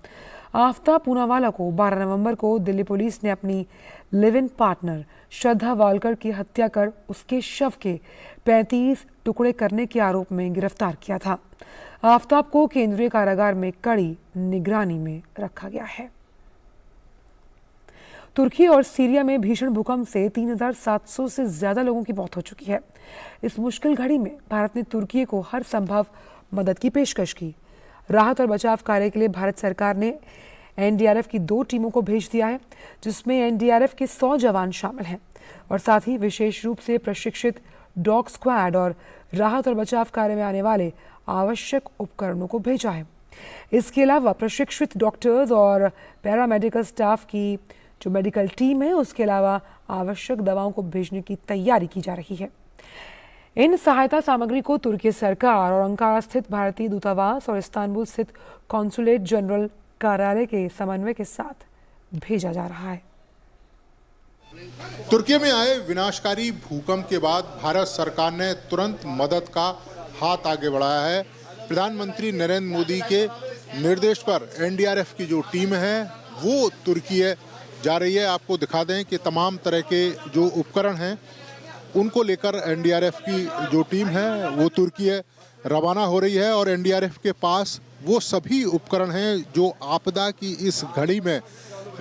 आफ्ताब पूनावाला को 12 नवंबर को दिल्ली पुलिस ने अपनी live in partner Shraddha Walker की हत्या कर उसके शव के 35 टुकड़े करने के आरोप में गिरफ्तार किया था। आफ्ताब को केंद्रीय कारागार में कड़ी निगरानी में रखा गया है। तुर्की और सीरिया में भीषण भूकंप से 3700 से ज्यादा लोगों की मौत हो चुकी है। इस मुश्किल घड़ी में भारत ने तुर्की को हर संभव मदद की पेशकश की। राहत और बचाव कार्य के लिए भारत सरकार ने एनडीआरएफ की 2 टीमों को भेज दिया है, जिसमें एनडीआरएफ के 100 जवान शामिल हैं और साथ ही विशेष रूप से प्रशिक्षित डॉग स्क्वाड और राहत और बचाव कार्य में आने वाले आवश्यक उपकरणों को भेजा है। इसके अलावा प्रशिक्षित डॉक्टर्स और पैरामेडिकल स्टाफ की जो मेडिकल टीम है, उसके अलावा आवश्यक दवाओं को भेजने की तैयारी की जा रही है। इन सहायता सामग्री को तुर्की सरकार और अंकारा स्थित भारतीय दूतावास और इस्तांबुल स्थित कॉन्सुलेट जनरल कार्यालय के समन्वय के साथ भेजा जा रहा है। तुर्की में आए विनाशकारी भूकंप के बाद भारत सरकार ने तुरंत मदद का हाथ आगे बढ़ाया है। प्रधानमंत्री नरेंद्र मोदी के निर्देश पर एनडीआरएफ की जो टीम है वो तुर्की जा रही है। आपको दिखा दें कि तमाम तरह के जो उपकरण हैं उनको लेकर एनडीआरएफ की जो टीम है वो तुर्की रवाना हो रही है और एनडीआरएफ के पास वो सभी उपकरण हैं जो आपदा की इस घड़ी में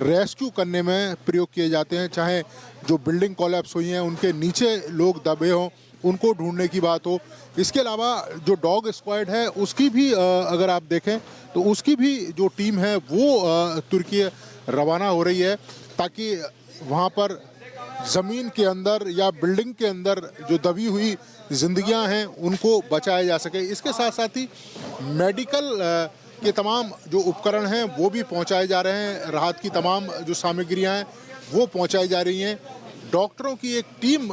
रेस्क्यू करने में प्रयोग किए जाते हैं। चाहे जो बिल्डिंग कोलैप्स हुई हैं उनके नीचे लोग दबे हों, उनको ढूंढने की बात हो। इसके अलावा जो डॉग स्क्वाड है उसकी भी अगर आप देखें तो उसकी भी जो टीम है वो तुर्की रवाना हो रही है ताकि वहाँ पर ज़मीन के अंदर या बिल्डिंग के अंदर जो दबी हुई जिंदगियां हैं उनको बचाया जा सके। इसके साथ साथ ही मेडिकल के तमाम जो उपकरण हैं वो भी पहुंचाए जा रहे हैं। राहत की तमाम जो सामग्रियां हैं वो पहुंचाई जा रही हैं। डॉक्टरों की एक टीम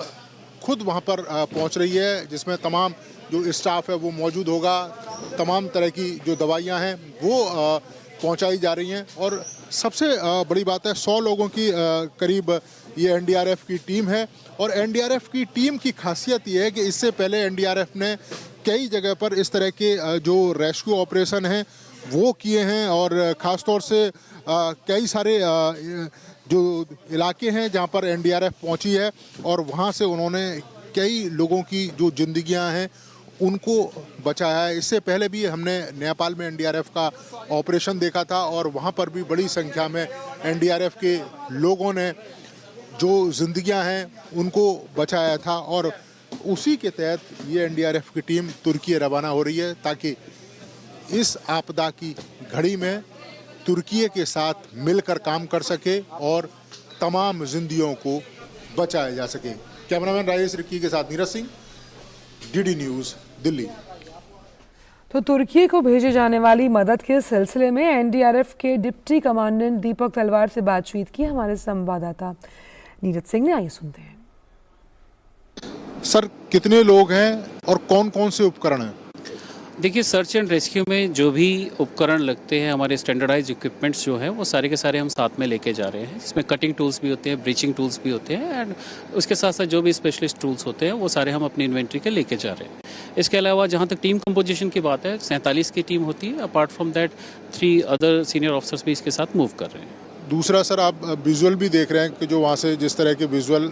खुद वहां पर पहुंच रही है जिसमें तमाम जो स्टाफ है वो मौजूद होगा। तमाम तरह की जो दवाइयां हैं वो पहुंचाई जा रही हैं और सबसे बड़ी बात है 100 लोगों की करीब ये एनडीआरएफ की टीम है। और एनडीआरएफ की टीम की खासियत ये है कि इससे पहले एनडीआरएफ ने कई जगह पर इस तरह के जो रेस्क्यू ऑपरेशन हैं वो किए हैं और ख़ास तौर से कई सारे जो इलाके हैं जहां पर एनडीआरएफ पहुंची है और वहां से उन्होंने कई लोगों की जो जिंदगियां हैं उनको बचाया है। इससे पहले भी हमने नेपाल में एनडीआरएफ का ऑपरेशन देखा था और वहाँ पर भी बड़ी संख्या में एनडीआरएफ के लोगों ने जो जिंदगियां हैं उनको बचाया था और उसी के तहत ये एनडीआरएफ की टीम तुर्की रवाना हो रही है ताकि इस आपदा की घड़ी में तुर्की के साथ मिलकर काम कर सके और तमाम जिंदगियों को बचाया जा सके। कैमरामैन राजेश रिक्की के साथ नीरज सिंह, डीडी न्यूज़, दिल्ली। तो तुर्की को भेजे जाने वाली मदद के सिलसिले में एनडीआरएफ के डिप्टी कमांडेंट दीपक तलवार से बातचीत की हमारे संवाददाता नीरज सिंह ने। आइए सुनते हैं। सर, कितने लोग हैं और कौन कौन से उपकरण हैं? देखिए, सर्च एंड रेस्क्यू में जो भी उपकरण लगते हैं, हमारे स्टैंडर्डाइज इक्विपमेंट्स जो हैं वो सारे के सारे हम साथ में लेके जा रहे हैं। इसमें कटिंग टूल्स भी होते हैं, ब्रीचिंग टूल्स भी होते हैं एंड उसके साथ साथ जो भी स्पेशलिस्ट टूल्स होते हैं वो सारे हम अपनी इन्वेंट्री के लेके जा रहे हैं। इसके अलावा जहाँ तक टीम कंपोजिशन की बात है, 47 की टीम होती है। Apart from that 3 other senior officers भी इसके साथ मूव कर रहे हैं। दूसरा सर, आप विजुअल भी देख रहे हैं कि जो वहाँ से जिस तरह के विजुअल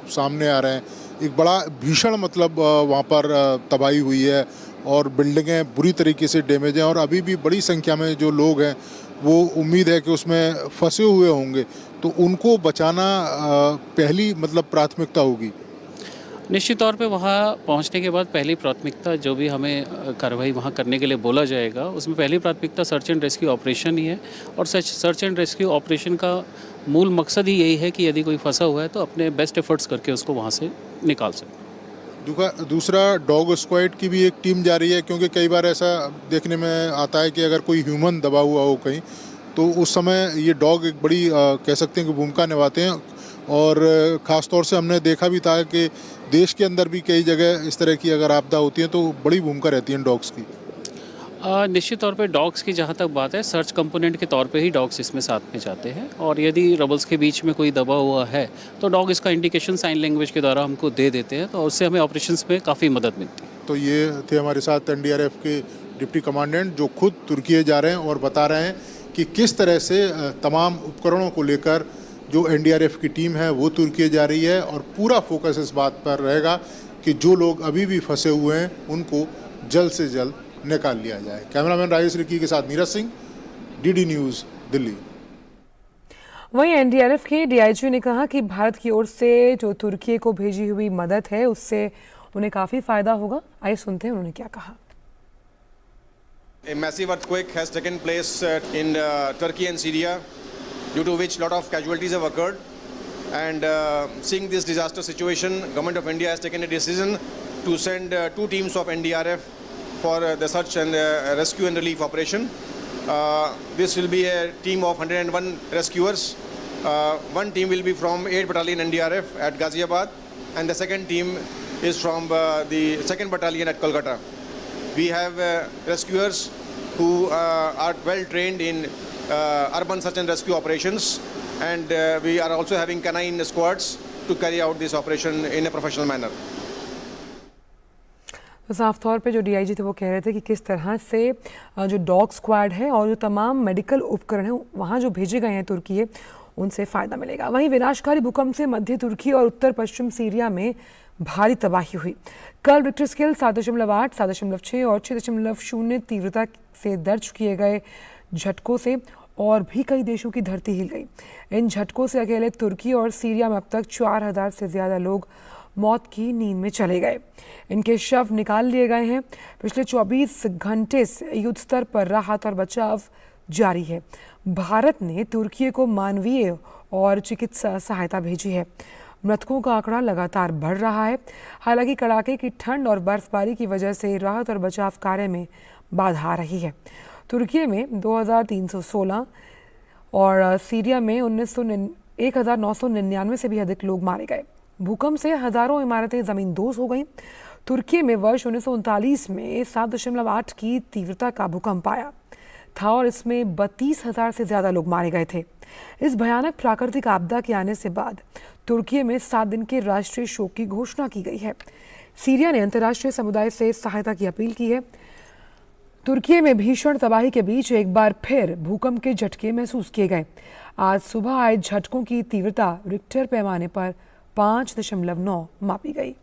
सामने आ रहे हैं, एक बड़ा भीषण मतलब वहाँ पर तबाही हुई है और बिल्डिंगें बुरी तरीके से डैमेज हैं और अभी भी बड़ी संख्या में जो लोग हैं वो उम्मीद है कि उसमें फंसे हुए होंगे, तो उनको बचाना पहली मतलब प्राथमिकता होगी। निश्चित तौर पे वहाँ पहुँचने के बाद पहली प्राथमिकता जो भी हमें कार्रवाई वहाँ करने के लिए बोला जाएगा उसमें पहली प्राथमिकता सर्च एंड रेस्क्यू ऑपरेशन ही है। और सर्च एंड रेस्क्यू ऑपरेशन का मूल मकसद ही यही है कि यदि कोई फंसा हुआ है तो अपने बेस्ट एफर्ट्स करके उसको वहाँ से निकाल सकें। दूसरा, डॉग स्क्वाड की भी एक टीम जा रही है क्योंकि कई बार ऐसा देखने में आता है कि अगर कोई ह्यूमन दबा हुआ हो कहीं तो उस समय ये डॉग एक बड़ी कह सकते हैं कि भूमिका निभाते हैं। और ख़ास तौर से हमने देखा भी था कि देश के अंदर भी कई जगह इस तरह की अगर आपदा होती है तो बड़ी भूमिका रहती है डॉग्स की। निश्चित तौर पे डॉग्स की जहाँ तक बात है, सर्च कंपोनेंट के तौर पे ही डॉग्स इसमें साथ में जाते हैं और यदि रबल्स के बीच में कोई दबा हुआ है तो डॉग इसका इंडिकेशन साइन लैंग्वेज के द्वारा हमको दे देते हैं, तो उससे हमें ऑपरेशंस में काफ़ी मदद मिलती है। तो ये थे हमारे साथ एनडीआरएफ के डिप्टी कमांडेंट जो खुद तुर्की जा रहे हैं और बता रहे हैं कि किस तरह से तमाम उपकरणों को लेकर जो एनडीआरएफ की टीम है वो तुर्की जा रही है और पूरा फोकस इस बात पर रहेगा कि जो लोग अभी भी फंसे हुए हैं उनको जल्द से जल्द निकाल लिया जाए। कैमरामैन राजेश रिक्की के साथ नीरज सिंह, डीडी न्यूज़, दिल्ली। वहीं एनडीआरएफ के डीआईजी ने कहा कि भारत की ओर से जो तुर्की को भेजी हुई मदद है उससे उन्हें काफ़ी फायदा होगा। आइए सुनते हैं उन्होंने क्या कहा। A massive earthquake has taken place in Turkey and Syria, due to which a lot of casualties have occurred. And seeing this disaster situation, Government of India has taken a decision to send 2 teams of NDRF for the search and rescue and relief operation. This will be a team of 101 rescuers. One team will be from 8th Battalion NDRF at Ghaziabad, and the second team is from the 2nd Battalion at Kolkata. We have rescuers who are well trained in urban search and rescue operations, and we are also having canine squads to carry out this operation in a professional manner. तो साफ तौर पे जो DIG थे वो कह रहे थे कि किस तरह से जो डॉग स्क्वाड है और जो तमाम मेडिकल उपकरण हैं वहाँ जो भेजे गए हैं तुर्की, उनसे फ़ायदा मिलेगा। वहीं विनाशकारी भूकंप से मध्य तुर्की और उत्तर पश्चिम सीरिया में भारी तबाही हुई। कल रिक्टर स्केल 7.8, 7.6 और 6.0 तीव्रता से दर्ज किए गए झटकों से और भी कई देशों की धरती हिल गई। इन झटकों से अकेले तुर्की और सीरिया में अब तक 4000 से ज़्यादा लोग मौत की नींद में चले गए। इनके शव निकाल लिए गए हैं। पिछले 24 घंटे से युद्ध स्तर पर राहत और बचाव जारी है। भारत ने तुर्की को मानवीय और चिकित्सा सहायता भेजी है। मृतकों का आंकड़ा लगातार बढ़ रहा है। हालांकि कड़ाके की ठंड और बर्फबारी की वजह से राहत और बचाव कार्य में बाधा आ रही है। तुर्की में 2316 और सीरिया में 1999 से भी अधिक लोग मारे गए। भूकंप से हजारों इमारतें जमींदोज हो गईं। तुर्की में वर्ष 1939 में 7.8 की तीव्रता का भूकंप आया था और इसमें 32,000 से ज्यादा लोग मारे गए थे। इस भयानक प्राकृतिक आपदा के आने से बाद तुर्की में 7 दिन के राष्ट्रीय शोक की घोषणा की गई है। सीरिया ने अंतर्राष्ट्रीय समुदाय से सहायता की अपील की है। तुर्की में भीषण तबाही के बीच एक बार फिर भूकंप के झटके महसूस किए गए। आज सुबह आए झटकों की तीव्रता रिक्टर पैमाने पर 5.9 मापी गई।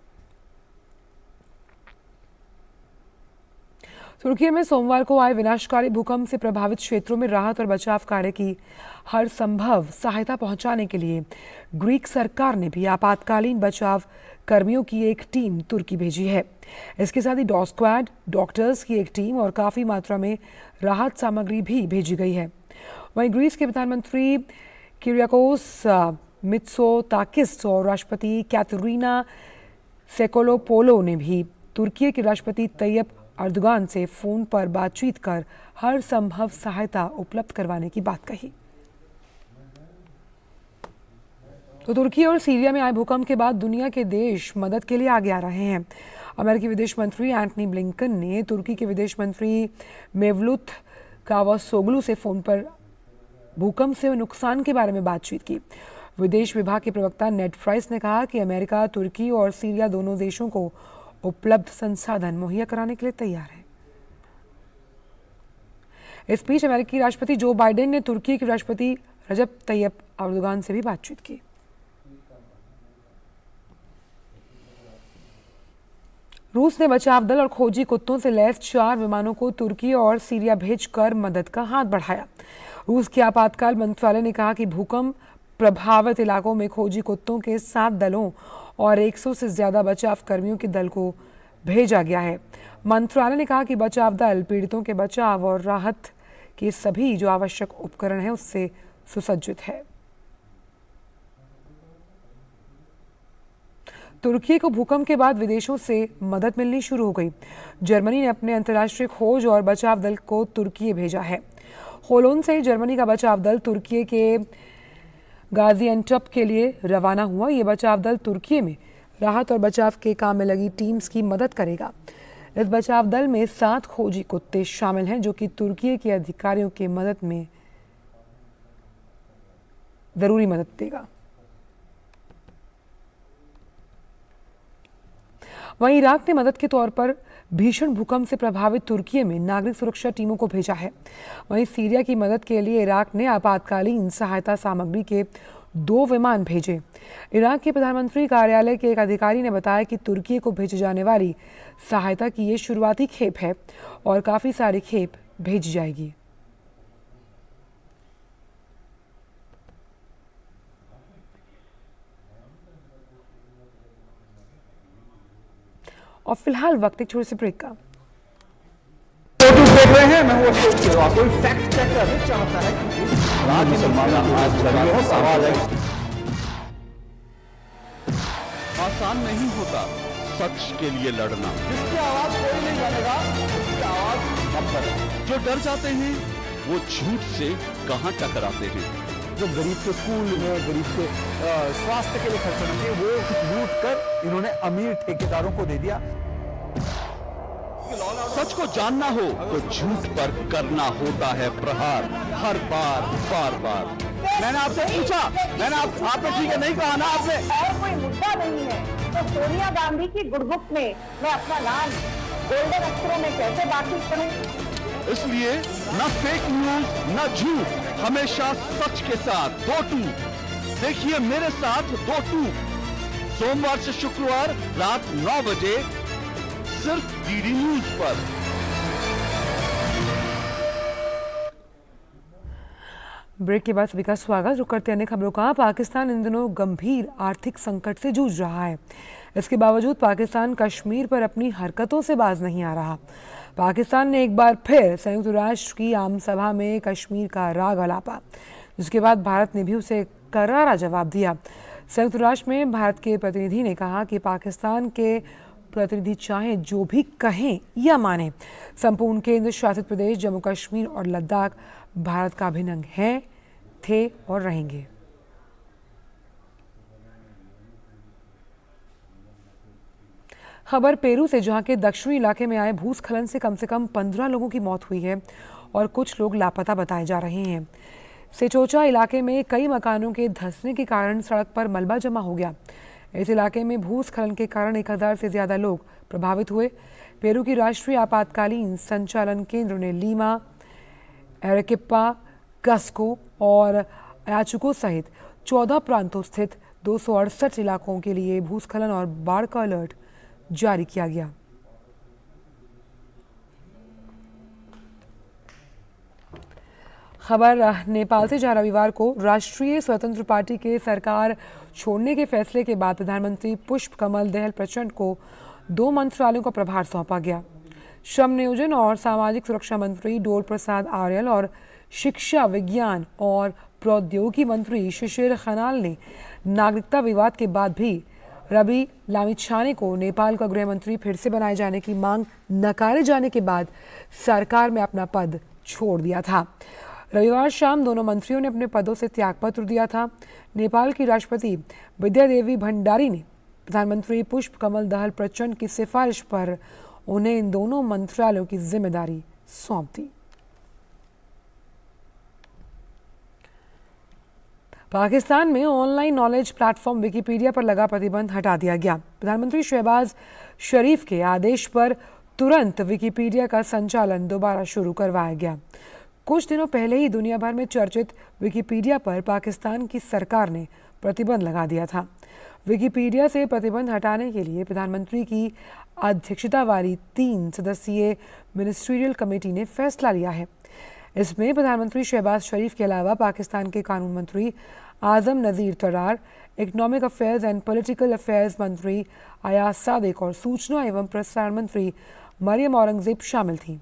तुर्की में सोमवार को आए विनाशकारी भूकंप से प्रभावित क्षेत्रों में राहत और बचाव कार्य की हर संभव सहायता पहुंचाने के लिए ग्रीक सरकार ने भी आपातकालीन बचाव कर्मियों की एक टीम तुर्की भेजी है। इसके साथ ही डॉग स्क्वाड, डॉक्टर्स की एक टीम और काफी मात्रा में राहत सामग्री भी भेजी गई है। वहीं ग्रीस के प्रधानमंत्री किरियाकोस मित्सोताकिस और राष्ट्रपति कैटरीना सेकोलोपोलो ने भी तुर्की के राष्ट्रपति तैयब अर्दोगान से फोन पर बातचीत कर हर संभव सहायता उपलब्ध करवाने की बात कही। तो तुर्की और सीरिया में आए भूकंप के बाद दुनिया के देश मदद के लिए आगे आ रहे हैं। अमेरिकी विदेश मंत्री एंटनी ब्लिंकन ने तुर्की के विदेश मंत्री मेवलूत कावासोग्लू से फोन पर भूकंप से नुकसान के बारे में बातचीत की। विदेश विभाग के प्रवक्ता नेड प्राइस ने कहा कि अमेरिका तुर्की और सीरिया दोनों देशों को उपलब्ध संसाधन मुहैया कराने के लिए तैयार है। इस बीच अमेरिकी राष्ट्रपति जो बाइडेन ने तुर्की के राष्ट्रपति रजब तैयब अर्दोगान से भी बातचीत की। रूस ने बचाव दल और खोजी कुत्तों से लैस 4 विमानों को तुर्की और सीरिया भेजकर मदद का हाथ बढ़ाया। रूस के आपातकाल मंत्रालय ने कहा कि भूकंप प्रभावित इलाकों में खोजी कुत्तों के 7 दलों और 100 से ज्यादा बचाव कर्मियों के दल को भेजा गया है। मंत्रालय ने कहा कि बचाव दल पीड़ितों के बचाव और राहत के सभी जो आवश्यक उपकरण हैं उससे सुसज्जित है। तुर्की को भूकंप के बाद विदेशों से मदद मिलनी शुरू हो गई। जर्मनी ने अपने अंतर्राष्ट्रीय खोज और बचाव दल को तुर्की भेजा है। होलोन से जर्मनी का बचाव दल तुर्की के गाजियान्टेप के लिए रवाना हुआ। ये बचाव दल तुर्की में राहत और बचाव के काम में लगी टीम्स की मदद करेगा। इस बचाव दल में 7 खोजी कुत्ते शामिल हैं जो कि तुर्की के अधिकारियों की मदद में जरूरी मदद देगा। वहीं इराक ने मदद के तौर पर भीषण भूकंप से प्रभावित तुर्की में नागरिक सुरक्षा टीमों को भेजा है। वहीं सीरिया की मदद के लिए इराक ने आपातकालीन सहायता सामग्री के 2 विमान भेजे। इराक के प्रधानमंत्री कार्यालय के एक अधिकारी ने बताया कि तुर्की को भेजी जाने वाली सहायता की ये शुरुआती खेप है और काफी सारी खेप भेजी जाएगी। और फिलहाल वक्त एक छोटे से ब्रेक का। देख रहे हैं, मैं हूं अशोक केरवा। कोई फैक्ट चेक करना चाहता है आज मुसलमान आज लगा सवाल है। आसान नहीं होता सच के लिए लड़ना। जिसकी आवाज कोई नहीं जानेगा, उसकी आवाज हम करें। जो डर जाते हैं वो झूठ से कहां टकराते हैं। जो गरीब के स्कूल में, गरीब के स्वास्थ्य के लिए खर्च होना चाहिए, वो लूट कर इन्होंने अमीर ठेकेदारों को दे दिया। सच को जानना हो तो झूठ पर करना होता है प्रहार, हर बार बार बार। मैंने आपसे पूछा, मैंने आपने ठीक है नहीं कहा ना आपने। और कोई मुद्दा नहीं है तो सोनिया गांधी की गुडबुक में मैं अपना नाम गोल्डन अक्षरों में कैसे बातचीत करूं? इसलिए न फेक न्यूज न झूठ, हमेशा सच के साथ 2-2। देखिए मेरे साथ 2-2 सोमवार से शुक्रवार रात 9 बजे सिर्फ डीडी न्यूज पर। ब्रेक के बाद सभी का स्वागत। रुक करते अन्य खबरों का। पाकिस्तान इन दिनों गंभीर आर्थिक संकट से जूझ रहा है। इसके बावजूद पाकिस्तान कश्मीर पर अपनी हरकतों से बाज नहीं आ रहा। पाकिस्तान ने एक बार फिर संयुक्त राष्ट्र की आम सभा में कश्मीर का राग अलापा, जिसके बाद भारत ने भी उसे करारा जवाब दिया। संयुक्त राष्ट्र में भारत के प्रतिनिधि ने कहा कि पाकिस्तान के प्रतिनिधि चाहे जो भी कहें या माने, संपूर्ण केंद्र शासित प्रदेश जम्मू कश्मीर और लद्दाख भारत का अभिन्न अंग हैं, थे और रहेंगे। खबर पेरू से, जहां के दक्षिणी इलाके में आए भूस्खलन से कम 15 लोगों की मौत हुई है और कुछ लोग लापता बताए जा रहे हैं। सेचोचा इलाके में कई मकानों के धंसने के कारण सड़क पर मलबा जमा हो गया। इस इलाके में भूस्खलन के कारण 1000 से ज्यादा लोग प्रभावित हुए। पेरू की राष्ट्रीय आपातकालीन संचालन केंद्र ने लीमा, एरेक्विपा, कस्को और अयाचुको सहित 14 प्रांतों स्थित 268 इलाकों के लिए भूस्खलन और बाढ़ का अलर्ट जारी किया गया। खबर नेपाल से, जहां रविवार को राष्ट्रीय स्वतंत्र पार्टी के सरकार छोड़ने के फैसले के बाद प्रधानमंत्री पुष्प कमल दहल प्रचंड को 2 मंत्रालयों का प्रभार सौंपा गया। श्रम, नियोजन और सामाजिक सुरक्षा मंत्री डोल प्रसाद आर्यल और शिक्षा, विज्ञान और प्रौद्योगिकी मंत्री शिशिर खनाल ने नागरिकता विवाद के बाद भी रवि लामिछाने को नेपाल का गृह मंत्री फिर से बनाए जाने की मांग नकारे जाने के बाद सरकार में अपना पद छोड़ दिया था। रविवार शाम दोनों मंत्रियों ने अपने पदों से त्यागपत्र दिया था। नेपाल की राष्ट्रपति विद्यादेवी भंडारी ने प्रधानमंत्री पुष्प कमल दहल प्रचंड की सिफारिश पर उन्हें इन दोनों मंत्रालयों की जिम्मेदारी सौंप दी। पाकिस्तान में ऑनलाइन नॉलेज प्लेटफॉर्म विकिपीडिया पर लगा प्रतिबंध हटा दिया गया। प्रधानमंत्री शहबाज शरीफ के आदेश पर तुरंत विकिपीडिया का संचालन दोबारा शुरू करवाया गया। कुछ दिनों पहले ही दुनिया भर में चर्चित विकिपीडिया पर पाकिस्तान की सरकार ने प्रतिबंध लगा दिया था। विकिपीडिया से प्रतिबंध हटाने के लिए प्रधानमंत्री की अध्यक्षता वाली 3 सदस्यीय मिनिस्ट्रियल कमेटी ने फैसला लिया है। इसमें प्रधानमंत्री शहबाज शरीफ के अलावा पाकिस्तान के कानून मंत्री Azam Nazir Tarar, economic affairs and political affairs मंत्री अयाज सादिक और सूचना एवं प्रसारण मंत्री मरियम औरंगजेब शामिल थीं।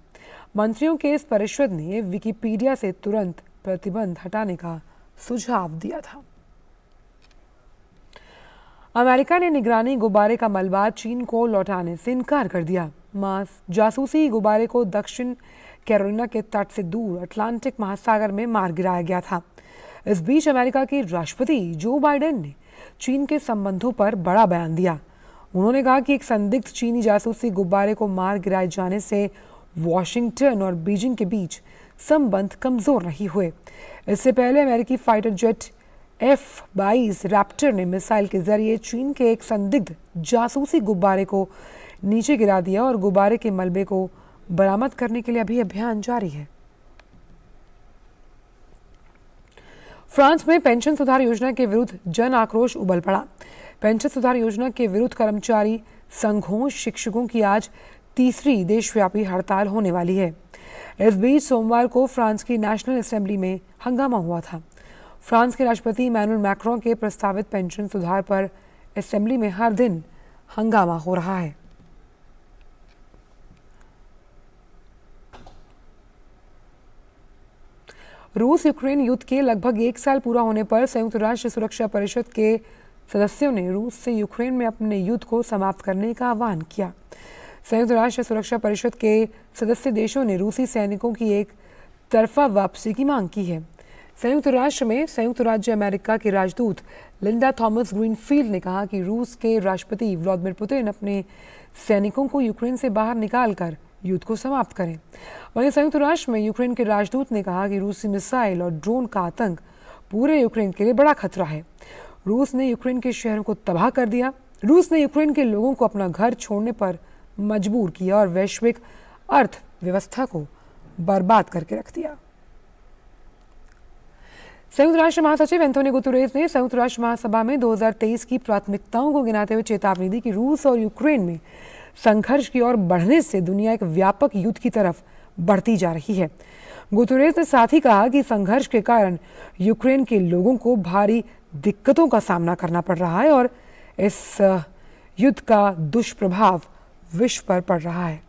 मंत्रियों के इस परिषद ने विकिपीडिया से तुरंत प्रतिबंध हटाने का सुझाव दिया था। अमेरिका ने निगरानी गुब्बारे का मलबा चीन को लौटाने से इनकार कर दिया। जासूसी गुब्बारे को दक्षिण कैरोलिना के तट से दूर अटलांटिक महासागर में मार गिराया गया था। इस बीच अमेरिका के राष्ट्रपति जो बाइडेन ने चीन के संबंधों पर बड़ा बयान दिया। उन्होंने कहा कि एक संदिग्ध चीनी जासूसी गुब्बारे को मार गिराए जाने से वॉशिंगटन और बीजिंग के बीच संबंध कमजोर नहीं हुए। इससे पहले अमेरिकी फाइटर जेट F-22 रैप्टर ने मिसाइल के जरिए चीन के एक संदिग्ध जासूसी गुब्बारे को नीचे गिरा दिया और गुब्बारे के मलबे को बरामद करने के लिए अभी अभियान जारी है। फ्रांस में पेंशन सुधार योजना के विरुद्ध जन आक्रोश उबल पड़ा। पेंशन सुधार योजना के विरुद्ध कर्मचारी संघों, शिक्षकों की आज तीसरी देशव्यापी हड़ताल होने वाली है। इस बीच सोमवार को फ्रांस की नेशनल असेंबली में हंगामा हुआ था। फ्रांस के राष्ट्रपति इमैनुअल मैक्रों के प्रस्तावित पेंशन सुधार पर असेंबली में हर दिन हंगामा हो रहा है। रूस यूक्रेन युद्ध के लगभग 1 साल पूरा होने पर संयुक्त राष्ट्र सुरक्षा परिषद के सदस्यों ने रूस से यूक्रेन में अपने युद्ध को समाप्त करने का आह्वान किया। संयुक्त राष्ट्र सुरक्षा परिषद के सदस्य देशों ने रूसी सैनिकों की एक तरफा वापसी की मांग की है। संयुक्त राष्ट्र में संयुक्त राज्य अमेरिका के राजदूत लिंडा थॉमस ग्रीनफील्ड ने कहा कि रूस के राष्ट्रपति व्लादिमीर पुतिन अपने सैनिकों को यूक्रेन से बाहर निकालकर युद्ध को समाप्त करें। वहीं संयुक्त राष्ट्र में यूक्रेन के राजदूत ने कहा कि रूसी मिसाइल और ड्रोन का आतंक पूरे यूक्रेन के लिए बड़ा खतरा है। रूस ने यूक्रेन के शहरों को तबाह कर दिया। रूस ने यूक्रेन के लोगों को अपना घर छोड़ने पर मजबूर किया और वैश्विक अर्थव्यवस्था को बर्बाद करके रख दिया। संयुक्त राष्ट्र महासचिव एंटोनियो गुतेरेस ने संयुक्त राष्ट्र महासभा में 2023 की प्राथमिकताओं को गिनाते हुए चेतावनी दी कि रूस और यूक्रेन में संघर्ष की ओर बढ़ने से दुनिया एक व्यापक युद्ध की तरफ बढ़ती जा रही है। गुतेरेस ने साथ ही कहा कि संघर्ष के कारण यूक्रेन के लोगों को भारी दिक्कतों का सामना करना पड़ रहा है और इस युद्ध का दुष्प्रभाव विश्व पर पड़ रहा है।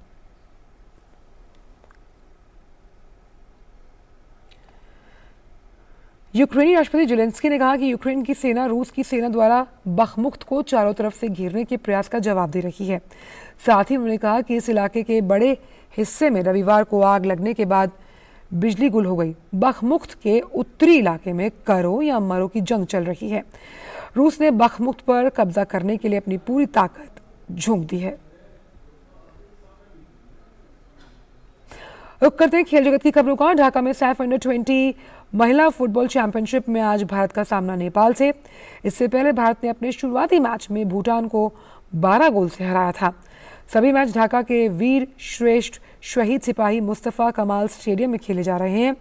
यूक्रेनी राष्ट्रपति जेलेंस्की ने कहा कि यूक्रेन की सेना रूस की सेना द्वारा बखमुख्त को चारों तरफ से घेरने के प्रयास का जवाब दे रही है। साथ ही उन्होंने कहा कि इस इलाके के बड़े हिस्से में रविवार को आग लगने के बाद बिजली गुल हो गई। बखमुख्त के उत्तरी इलाके में करो या मरो की जंग चल रही है। रूस ने बखमुख्त पर कब्जा करने के लिए अपनी पूरी ताकत झोंक दी है। रुक करते हैं खेल जगत की खबरों का। ढाका में सैफ अंडर 20 महिला फुटबॉल चैंपियनशिप में आज भारत का सामना नेपाल से। इससे पहले भारत ने अपने शुरुआती मैच में भूटान को 12 गोल से हराया था। सभी मैच ढाका के वीर श्रेष्ठ शहीद सिपाही मुस्तफा कमाल स्टेडियम में खेले जा रहे हैं।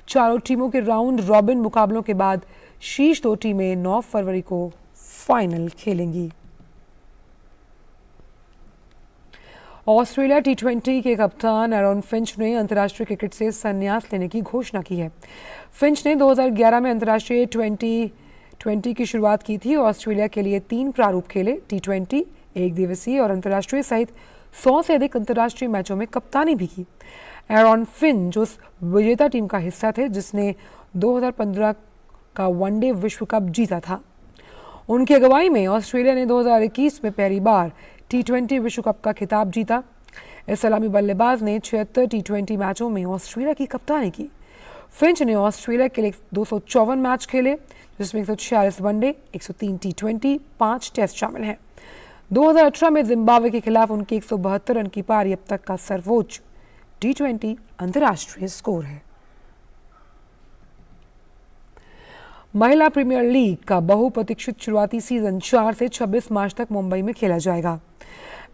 चारों टीमों के राउंड रॉबिन मुकाबलों के बाद शीर्ष 2 टीमें 9 फरवरी को फाइनल खेलेंगी। ऑस्ट्रेलिया T20 के कप्तान एरॉन फिंच ने अंतर्राष्ट्रीय क्रिकेट से संन्यास लेने की घोषणा की है। फिंच ने 2011 में अंतर्राष्ट्रीय T20 की शुरुआत की थी। ऑस्ट्रेलिया के लिए 3 प्रारूप खेले, T20, एक दिवसीय और अंतर्राष्ट्रीय सहित 100 से अधिक अंतर्राष्ट्रीय मैचों में कप्तानी भी की। एरॉन फिंच उस विजेता टीम का हिस्सा थे जिसने 2015 का वनडे विश्व कप जीता था। उनकी अगुवाई में ऑस्ट्रेलिया ने 2021 में पहली बार T20 विश्व कप का खिताब जीता। इस सलामी बल्लेबाज ने 76 T20 मैचों में ऑस्ट्रेलिया की कप्तानी की। फिंच ने ऑस्ट्रेलिया के लिए 254 मैच खेले, जिसमें 146 वनडे, 103 T20, 5 टेस्ट शामिल हैं। 2018 में जिम्बाब्वे के खिलाफ उनकी 172 रन की पारी अब तक का सर्वोच्च T20 अंतर्राष्ट्रीय स्कोर है। महिला प्रीमियर लीग का बहुप्रतीक्षित शुरुआती सीजन 4 से 26 मार्च तक मुंबई में खेला जाएगा।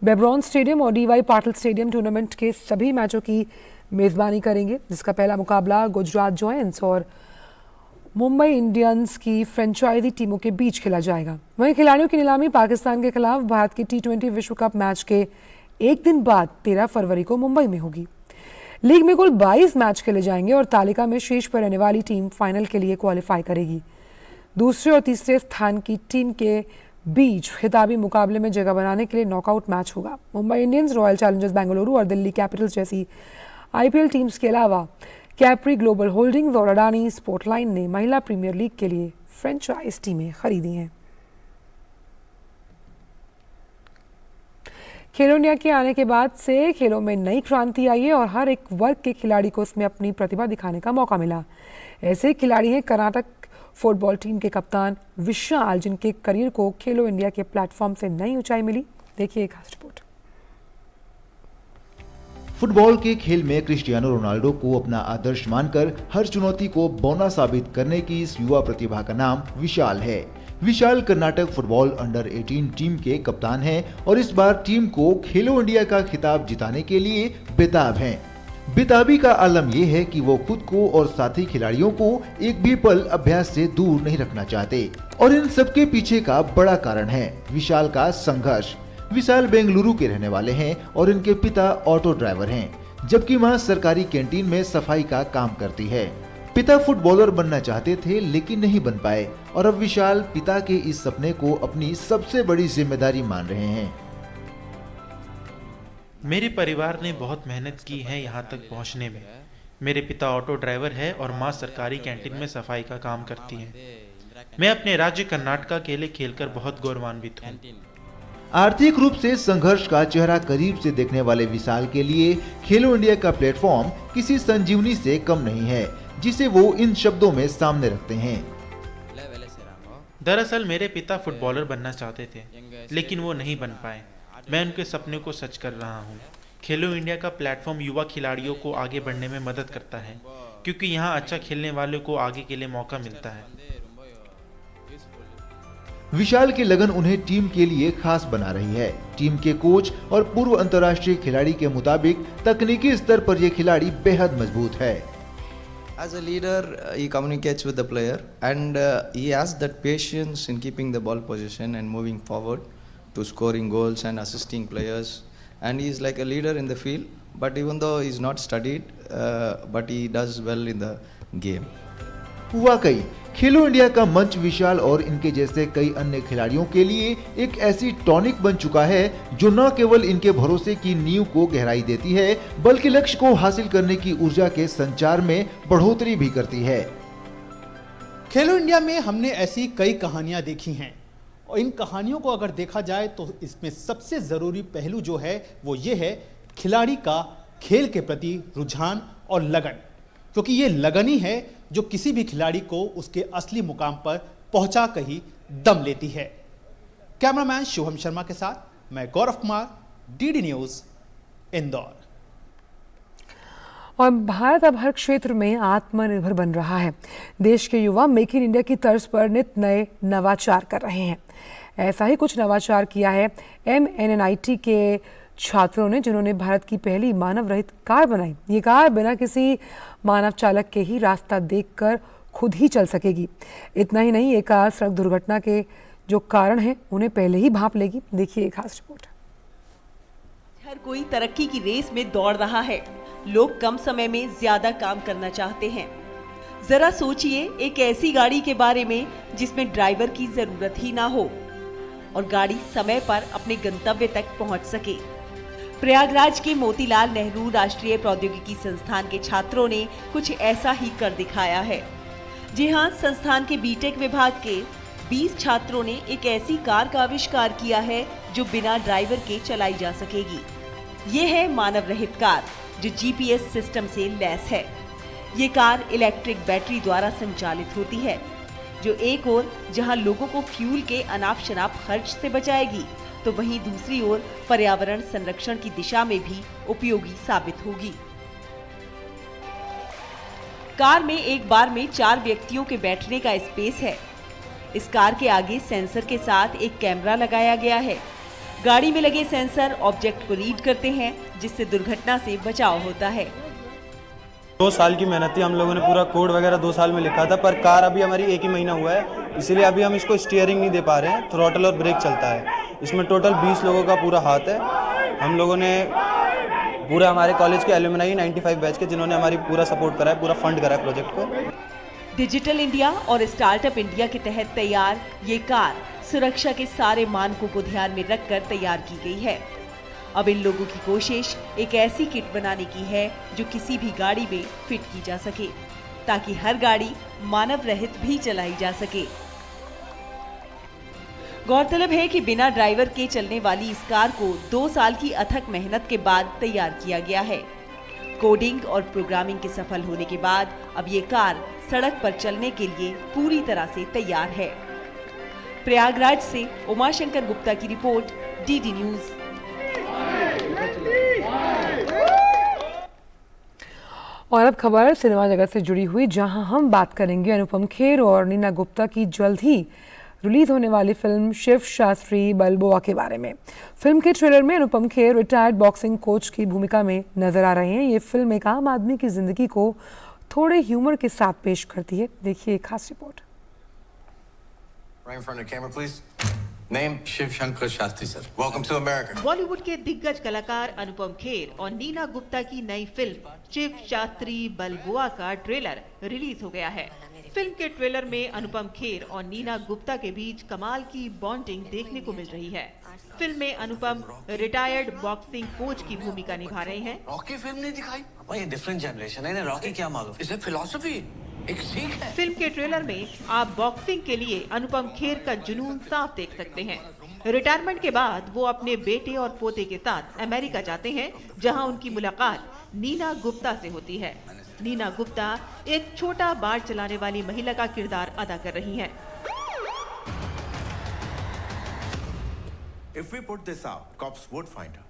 बेब्रॉन स्टेडियम और DY पाटिल स्टेडियम टूर्नामेंट के सभी मैचों की मेजबानी करेंगे, जिसका पहला मुकाबला गुजरात जॉयंट्स और मुंबई इंडियंस की फ्रेंचाइजी टीमों के बीच खेला जाएगा। वहीं खिलाड़ियों की नीलामी पाकिस्तान के खिलाफ भारत के T20 विश्व कप मैच के एक दिन बाद 13 फरवरी को मुंबई में होगी। लीग में कुल 22 मैच खेले जाएंगे और तालिका में शीर्ष पर रहने वाली टीम फाइनल के लिए क्वालिफाई करेगी। दूसरे और तीसरे स्थान की टीम के बीच खिताबी मुकाबले में जगह बनाने के लिए नॉकआउट मैच होगा। Mumbai Indians, royal Challengers Bengaluru और दिल्ली कैपिटल्स जैसी IPL टीम्स के अलावा कैप्री ग्लोबल होल्डिंग्स और अडानी स्पोर्टलाइन ने महिला प्रीमियर लीग के लिए फ्रेंचाइज टीमें खरीदी हैं। खेलो इंडिया के आने के बाद से खेलों में नई क्रांति आई है और हर एक वर्ग के खिलाड़ी को उसमें अपनी प्रतिभा दिखाने का मौका मिला। ऐसे खिलाड़ी हैं कर्नाटक फुटबॉल टीम के कप्तान विशाल, जिनके करियर को खेलो इंडिया के प्लेटफॉर्म से नई ऊंचाई मिली। देखिए एक खास रिपोर्ट। फुटबॉल के खेल में क्रिस्टियानो रोनाल्डो को अपना आदर्श मानकर हर चुनौती को बौना साबित करने की इस युवा प्रतिभा का नाम विशाल है। विशाल कर्नाटक फुटबॉल अंडर 18 टीम के कप्तान हैं और इस बार टीम को खेलो इंडिया का खिताब जिताने के लिए बेताब हैं। बेताबी का आलम यह है कि वो खुद को और साथी खिलाड़ियों को एक भी पल अभ्यास से दूर नहीं रखना चाहते और इन सबके पीछे का बड़ा कारण है विशाल का संघर्ष। विशाल बेंगलुरु के रहने वाले हैं और इनके पिता ऑटो ड्राइवर हैं, जबकि मां सरकारी कैंटीन में सफाई का काम करती है। पिता फुटबॉलर बनना चाहते थे लेकिन नहीं बन पाए और अब विशाल पिता के इस सपने को अपनी सबसे बड़ी जिम्मेदारी मान रहे हैं। मेरे परिवार ने बहुत मेहनत की है यहाँ तक पहुँचने में। मेरे पिता ऑटो ड्राइवर है और माँ सरकारी कैंटीन में सफाई का काम करती है। मैं अपने राज्य कर्नाटका के लिए खेलकर बहुत गौरवान्वित हूँ। आर्थिक रूप से संघर्ष का चेहरा करीब से देखने वाले विशाल के लिए खेलो इंडिया का प्लेटफॉर्म किसी संजीवनी से कम नहीं है, जिसे वो इन शब्दों में सामने रखते हैं। दरअसल मेरे पिता फुटबॉलर बनना चाहते थे लेकिन वो नहीं बन पाए। मैं उनके सपने को सच कर रहा हूँ। खेलो इंडिया का प्लेटफॉर्म युवा खिलाड़ियों को आगे बढ़ने में मदद करता है, क्योंकि यहाँ अच्छा खेलने वालों को आगे के लिए मौका मिलता है। विशाल की लगन उन्हें टीम के लिए खास बना रही है। टीम के कोच और पूर्व अंतर्राष्ट्रीय खिलाड़ी के मुताबिक तकनीकी स्तर पर ये खिलाड़ी बेहद मजबूत है। As a leader, he communicates with the player and he has that patience in keeping the ball position and moving forward to scoring goals and assisting players. And he is like a leader in the field, but even though he's not studied, but he does well in the game. वाकई खेलो India का मंच विशाल और इनके जैसे कई अन्य खिलाड़ियों के लिए एक ऐसी टॉनिक बन चुका है जो न केवल इनके भरोसे की नींव को गहराई देती है बल्कि लक्ष्य को हासिल करने की ऊर्जा के संचार में बढ़ोतरी भी करती है। खेलो इंडिया में हमने ऐसी कई कहानियां देखी हैं और इन कहानियों को अगर देखा जाए तो इसमें सबसे जरूरी पहलू जो है वो ये है खिलाड़ी का खेल के प्रति रुझान और लगन, क्योंकि ये लगन ही है जो किसी भी खिलाड़ी को उसके असली मुकाम पर पहुंचा कर ही दम लेती है। कैमरामैन शुभम शर्मा के साथ मैं गौरव कुमार, डीडी न्यूज, इंदौर। और भारत अब हर क्षेत्र में आत्मनिर्भर बन रहा है। देश के युवा मेक इन इंडिया की तर्ज पर नित नए नवाचार कर रहे हैं। ऐसा ही कुछ नवाचार किया है MNNIT के छात्रों ने, जिन्होंने भारत की पहली मानव रहित कार बनाई। ये कार बिना किसी मानव चालक के ही रास्ता देखकर खुद ही चल सकेगी। इतना ही नहीं, ये कार सड़क दुर्घटना के जो कारण हैं उन्हें पहले ही भांप लेगी। देखिए एक खास रिपोर्ट। हर कोई तरक्की की रेस में दौड़ रहा है। लोग कम समय में ज्यादा काम करना चाहते हैं। जरा सोचिए एक ऐसी गाड़ी के बारे में जिसमें ड्राइवर की जरूरत ही ना हो और गाड़ी समय पर अपने गंतव्य तक पहुंच सके। प्रयागराज के मोतीलाल नेहरू राष्ट्रीय प्रौद्योगिकी संस्थान के छात्रों ने कुछ ऐसा ही कर दिखाया है। जी हां, संस्थान के बीटेक विभाग के 20 छात्रों ने एक ऐसी कार का आविष्कार किया है जो बिना ड्राइवर के चलाई जा सकेगी। ये है मानव रहित कार जो GPS सिस्टम से लैस है। ये कार इलेक्ट्रिक बैटरी द्वारा संचालित होती है, जो एक ओर जहां लोगों को फ्यूल के अनाप शनाप खर्च से बचाएगी, तो वहीं दूसरी ओर पर्यावरण संरक्षण की दिशा में भी उपयोगी साबित होगी। कार में एक बार में 4 व्यक्तियों के बैठने का स्पेस है। इस कार के आगे सेंसर के साथ एक कैमरा लगाया गया है। गाड़ी में लगे सेंसर ऑब्जेक्ट को रीड करते हैं, जिससे दुर्घटना से बचाव होता है। 2 साल की मेहनत थी, हम लोगों ने पूरा कोड वगैरह 2 साल में लिखा था, पर कार अभी हमारी 1 ही महीना हुआ है, इसीलिए अभी हम इसको स्टीयरिंग नहीं दे पा रहे हैं। थ्रॉटल और ब्रेक चलता है। इसमें टोटल 20 लोगों का पूरा हाथ है। हम लोगों ने पूरा हमारे कॉलेज के एलुमनाई 95 बैच के, जिन्होंने हमारी पूरा सपोर्ट करा है, पूरा फंड करा है प्रोजेक्ट को। डिजिटल इंडिया और स्टार्टअप इंडिया के तहत तैयार ये कार सुरक्षा के सारे मानकों को ध्यान में रखकर तैयार की गई है। अब इन लोगों की कोशिश एक ऐसी किट बनाने की है जो किसी भी गाड़ी में फिट की जा सके, ताकि हर गाड़ी मानव रहित भी चलाई जा सके। गौरतलब है कि बिना ड्राइवर के चलने वाली इस कार को 2 साल की अथक मेहनत के बाद तैयार किया गया है। कोडिंग और प्रोग्रामिंग के सफल होने के बाद अब ये कार सड़क पर चलने के लिए पूरी तरह से तैयार है। प्रयागराज से उमाशंकर गुप्ता की रिपोर्ट, डीडी न्यूज। और अब खबर सिनेमा जगत से जुड़ी हुई, जहां हम बात करेंगे अनुपम खेर और नीना गुप्ता की जल्द ही रिलीज होने वाली फिल्म शिव शास्त्री बलबोआ के बारे में। फिल्म के ट्रेलर में Anupam Kher retired boxing coach की भूमिका में नजर आ रहे हैं। ये फिल्म एक आम आदमी की जिंदगी को थोड़े ह्यूमर के साथ पेश करती है। देखिए एक खास report. Right in front of the camera, please. Name Shiv Shankar Shastri sir. Welcome to America. Bollywood के दिग्गज कलाकार अनुपम खेर और नीना गुप्ता की नई फिल्म शिव शास्त्री बलबोआ का ट्रेलर रिलीज हो गया है। फिल्म के ट्रेलर में अनुपम खेर और नीना गुप्ता के बीच कमाल की बॉन्डिंग देखने को मिल रही है। फिल्म में अनुपम रिटायर्ड बॉक्सिंग कोच की भूमिका निभा रहे हैं। रॉकी फिल्म नहीं दिखाई? ये डिफरेंट जनरेशन है, इन्हें रॉकी क्या मालूम? इसे फिलॉसफी एक सीख है। फिल्म के ट्रेलर में आप बॉक्सिंग के लिए अनुपम खेर का जुनून साफ देख सकते हैं। रिटायरमेंट के बाद वो अपने बेटे और पोते के साथ अमेरिका जाते हैं, जहां उनकी मुलाकात नीना गुप्ता से होती है। नीना गुप्ता एक छोटा बार चलाने वाली महिला का किरदार अदा कर रही हैं। If we put this out, cops would find her.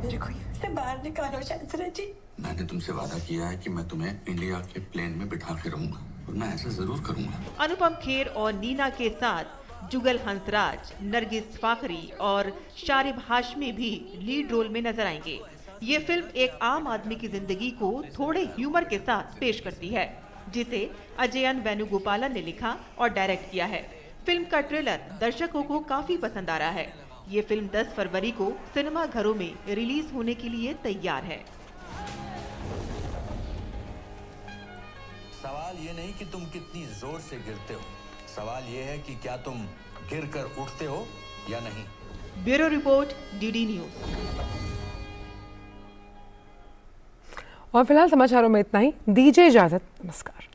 मेरे को यहाँ से बाहर निकालो शास्त्री जी। मैंने तुमसे वादा किया है कि मैं तुम्हें इंडिया के प्लेन में बिठा के रहूंगा और मैं ऐसा जरूर करूंगा। अनुपम खेर और नीना के साथ जुगल हंसराज, नरगिस फाखरी और शारिब हाशमी भी लीड रोल में नजर आएंगे। ये फिल्म एक आम आदमी की जिंदगी को थोड़े ह्यूमर के साथ पेश करती है, जिसे अजयन वेणुगोपालन ने लिखा और डायरेक्ट किया है। फिल्म का ट्रेलर दर्शकों को काफी पसंद आ रहा है। ये फिल्म 10 फरवरी को सिनेमा घरों में रिलीज होने के लिए तैयार है। सवाल ये नहीं कि तुम कितनी जोर से गिरते हो, सवाल ये है कि क्या तुम गिरकर उठते हो या नहीं। Bureau report, DD news. और फिलहाल समाचारों में इतना ही। दीजिए इजाजत, नमस्कार।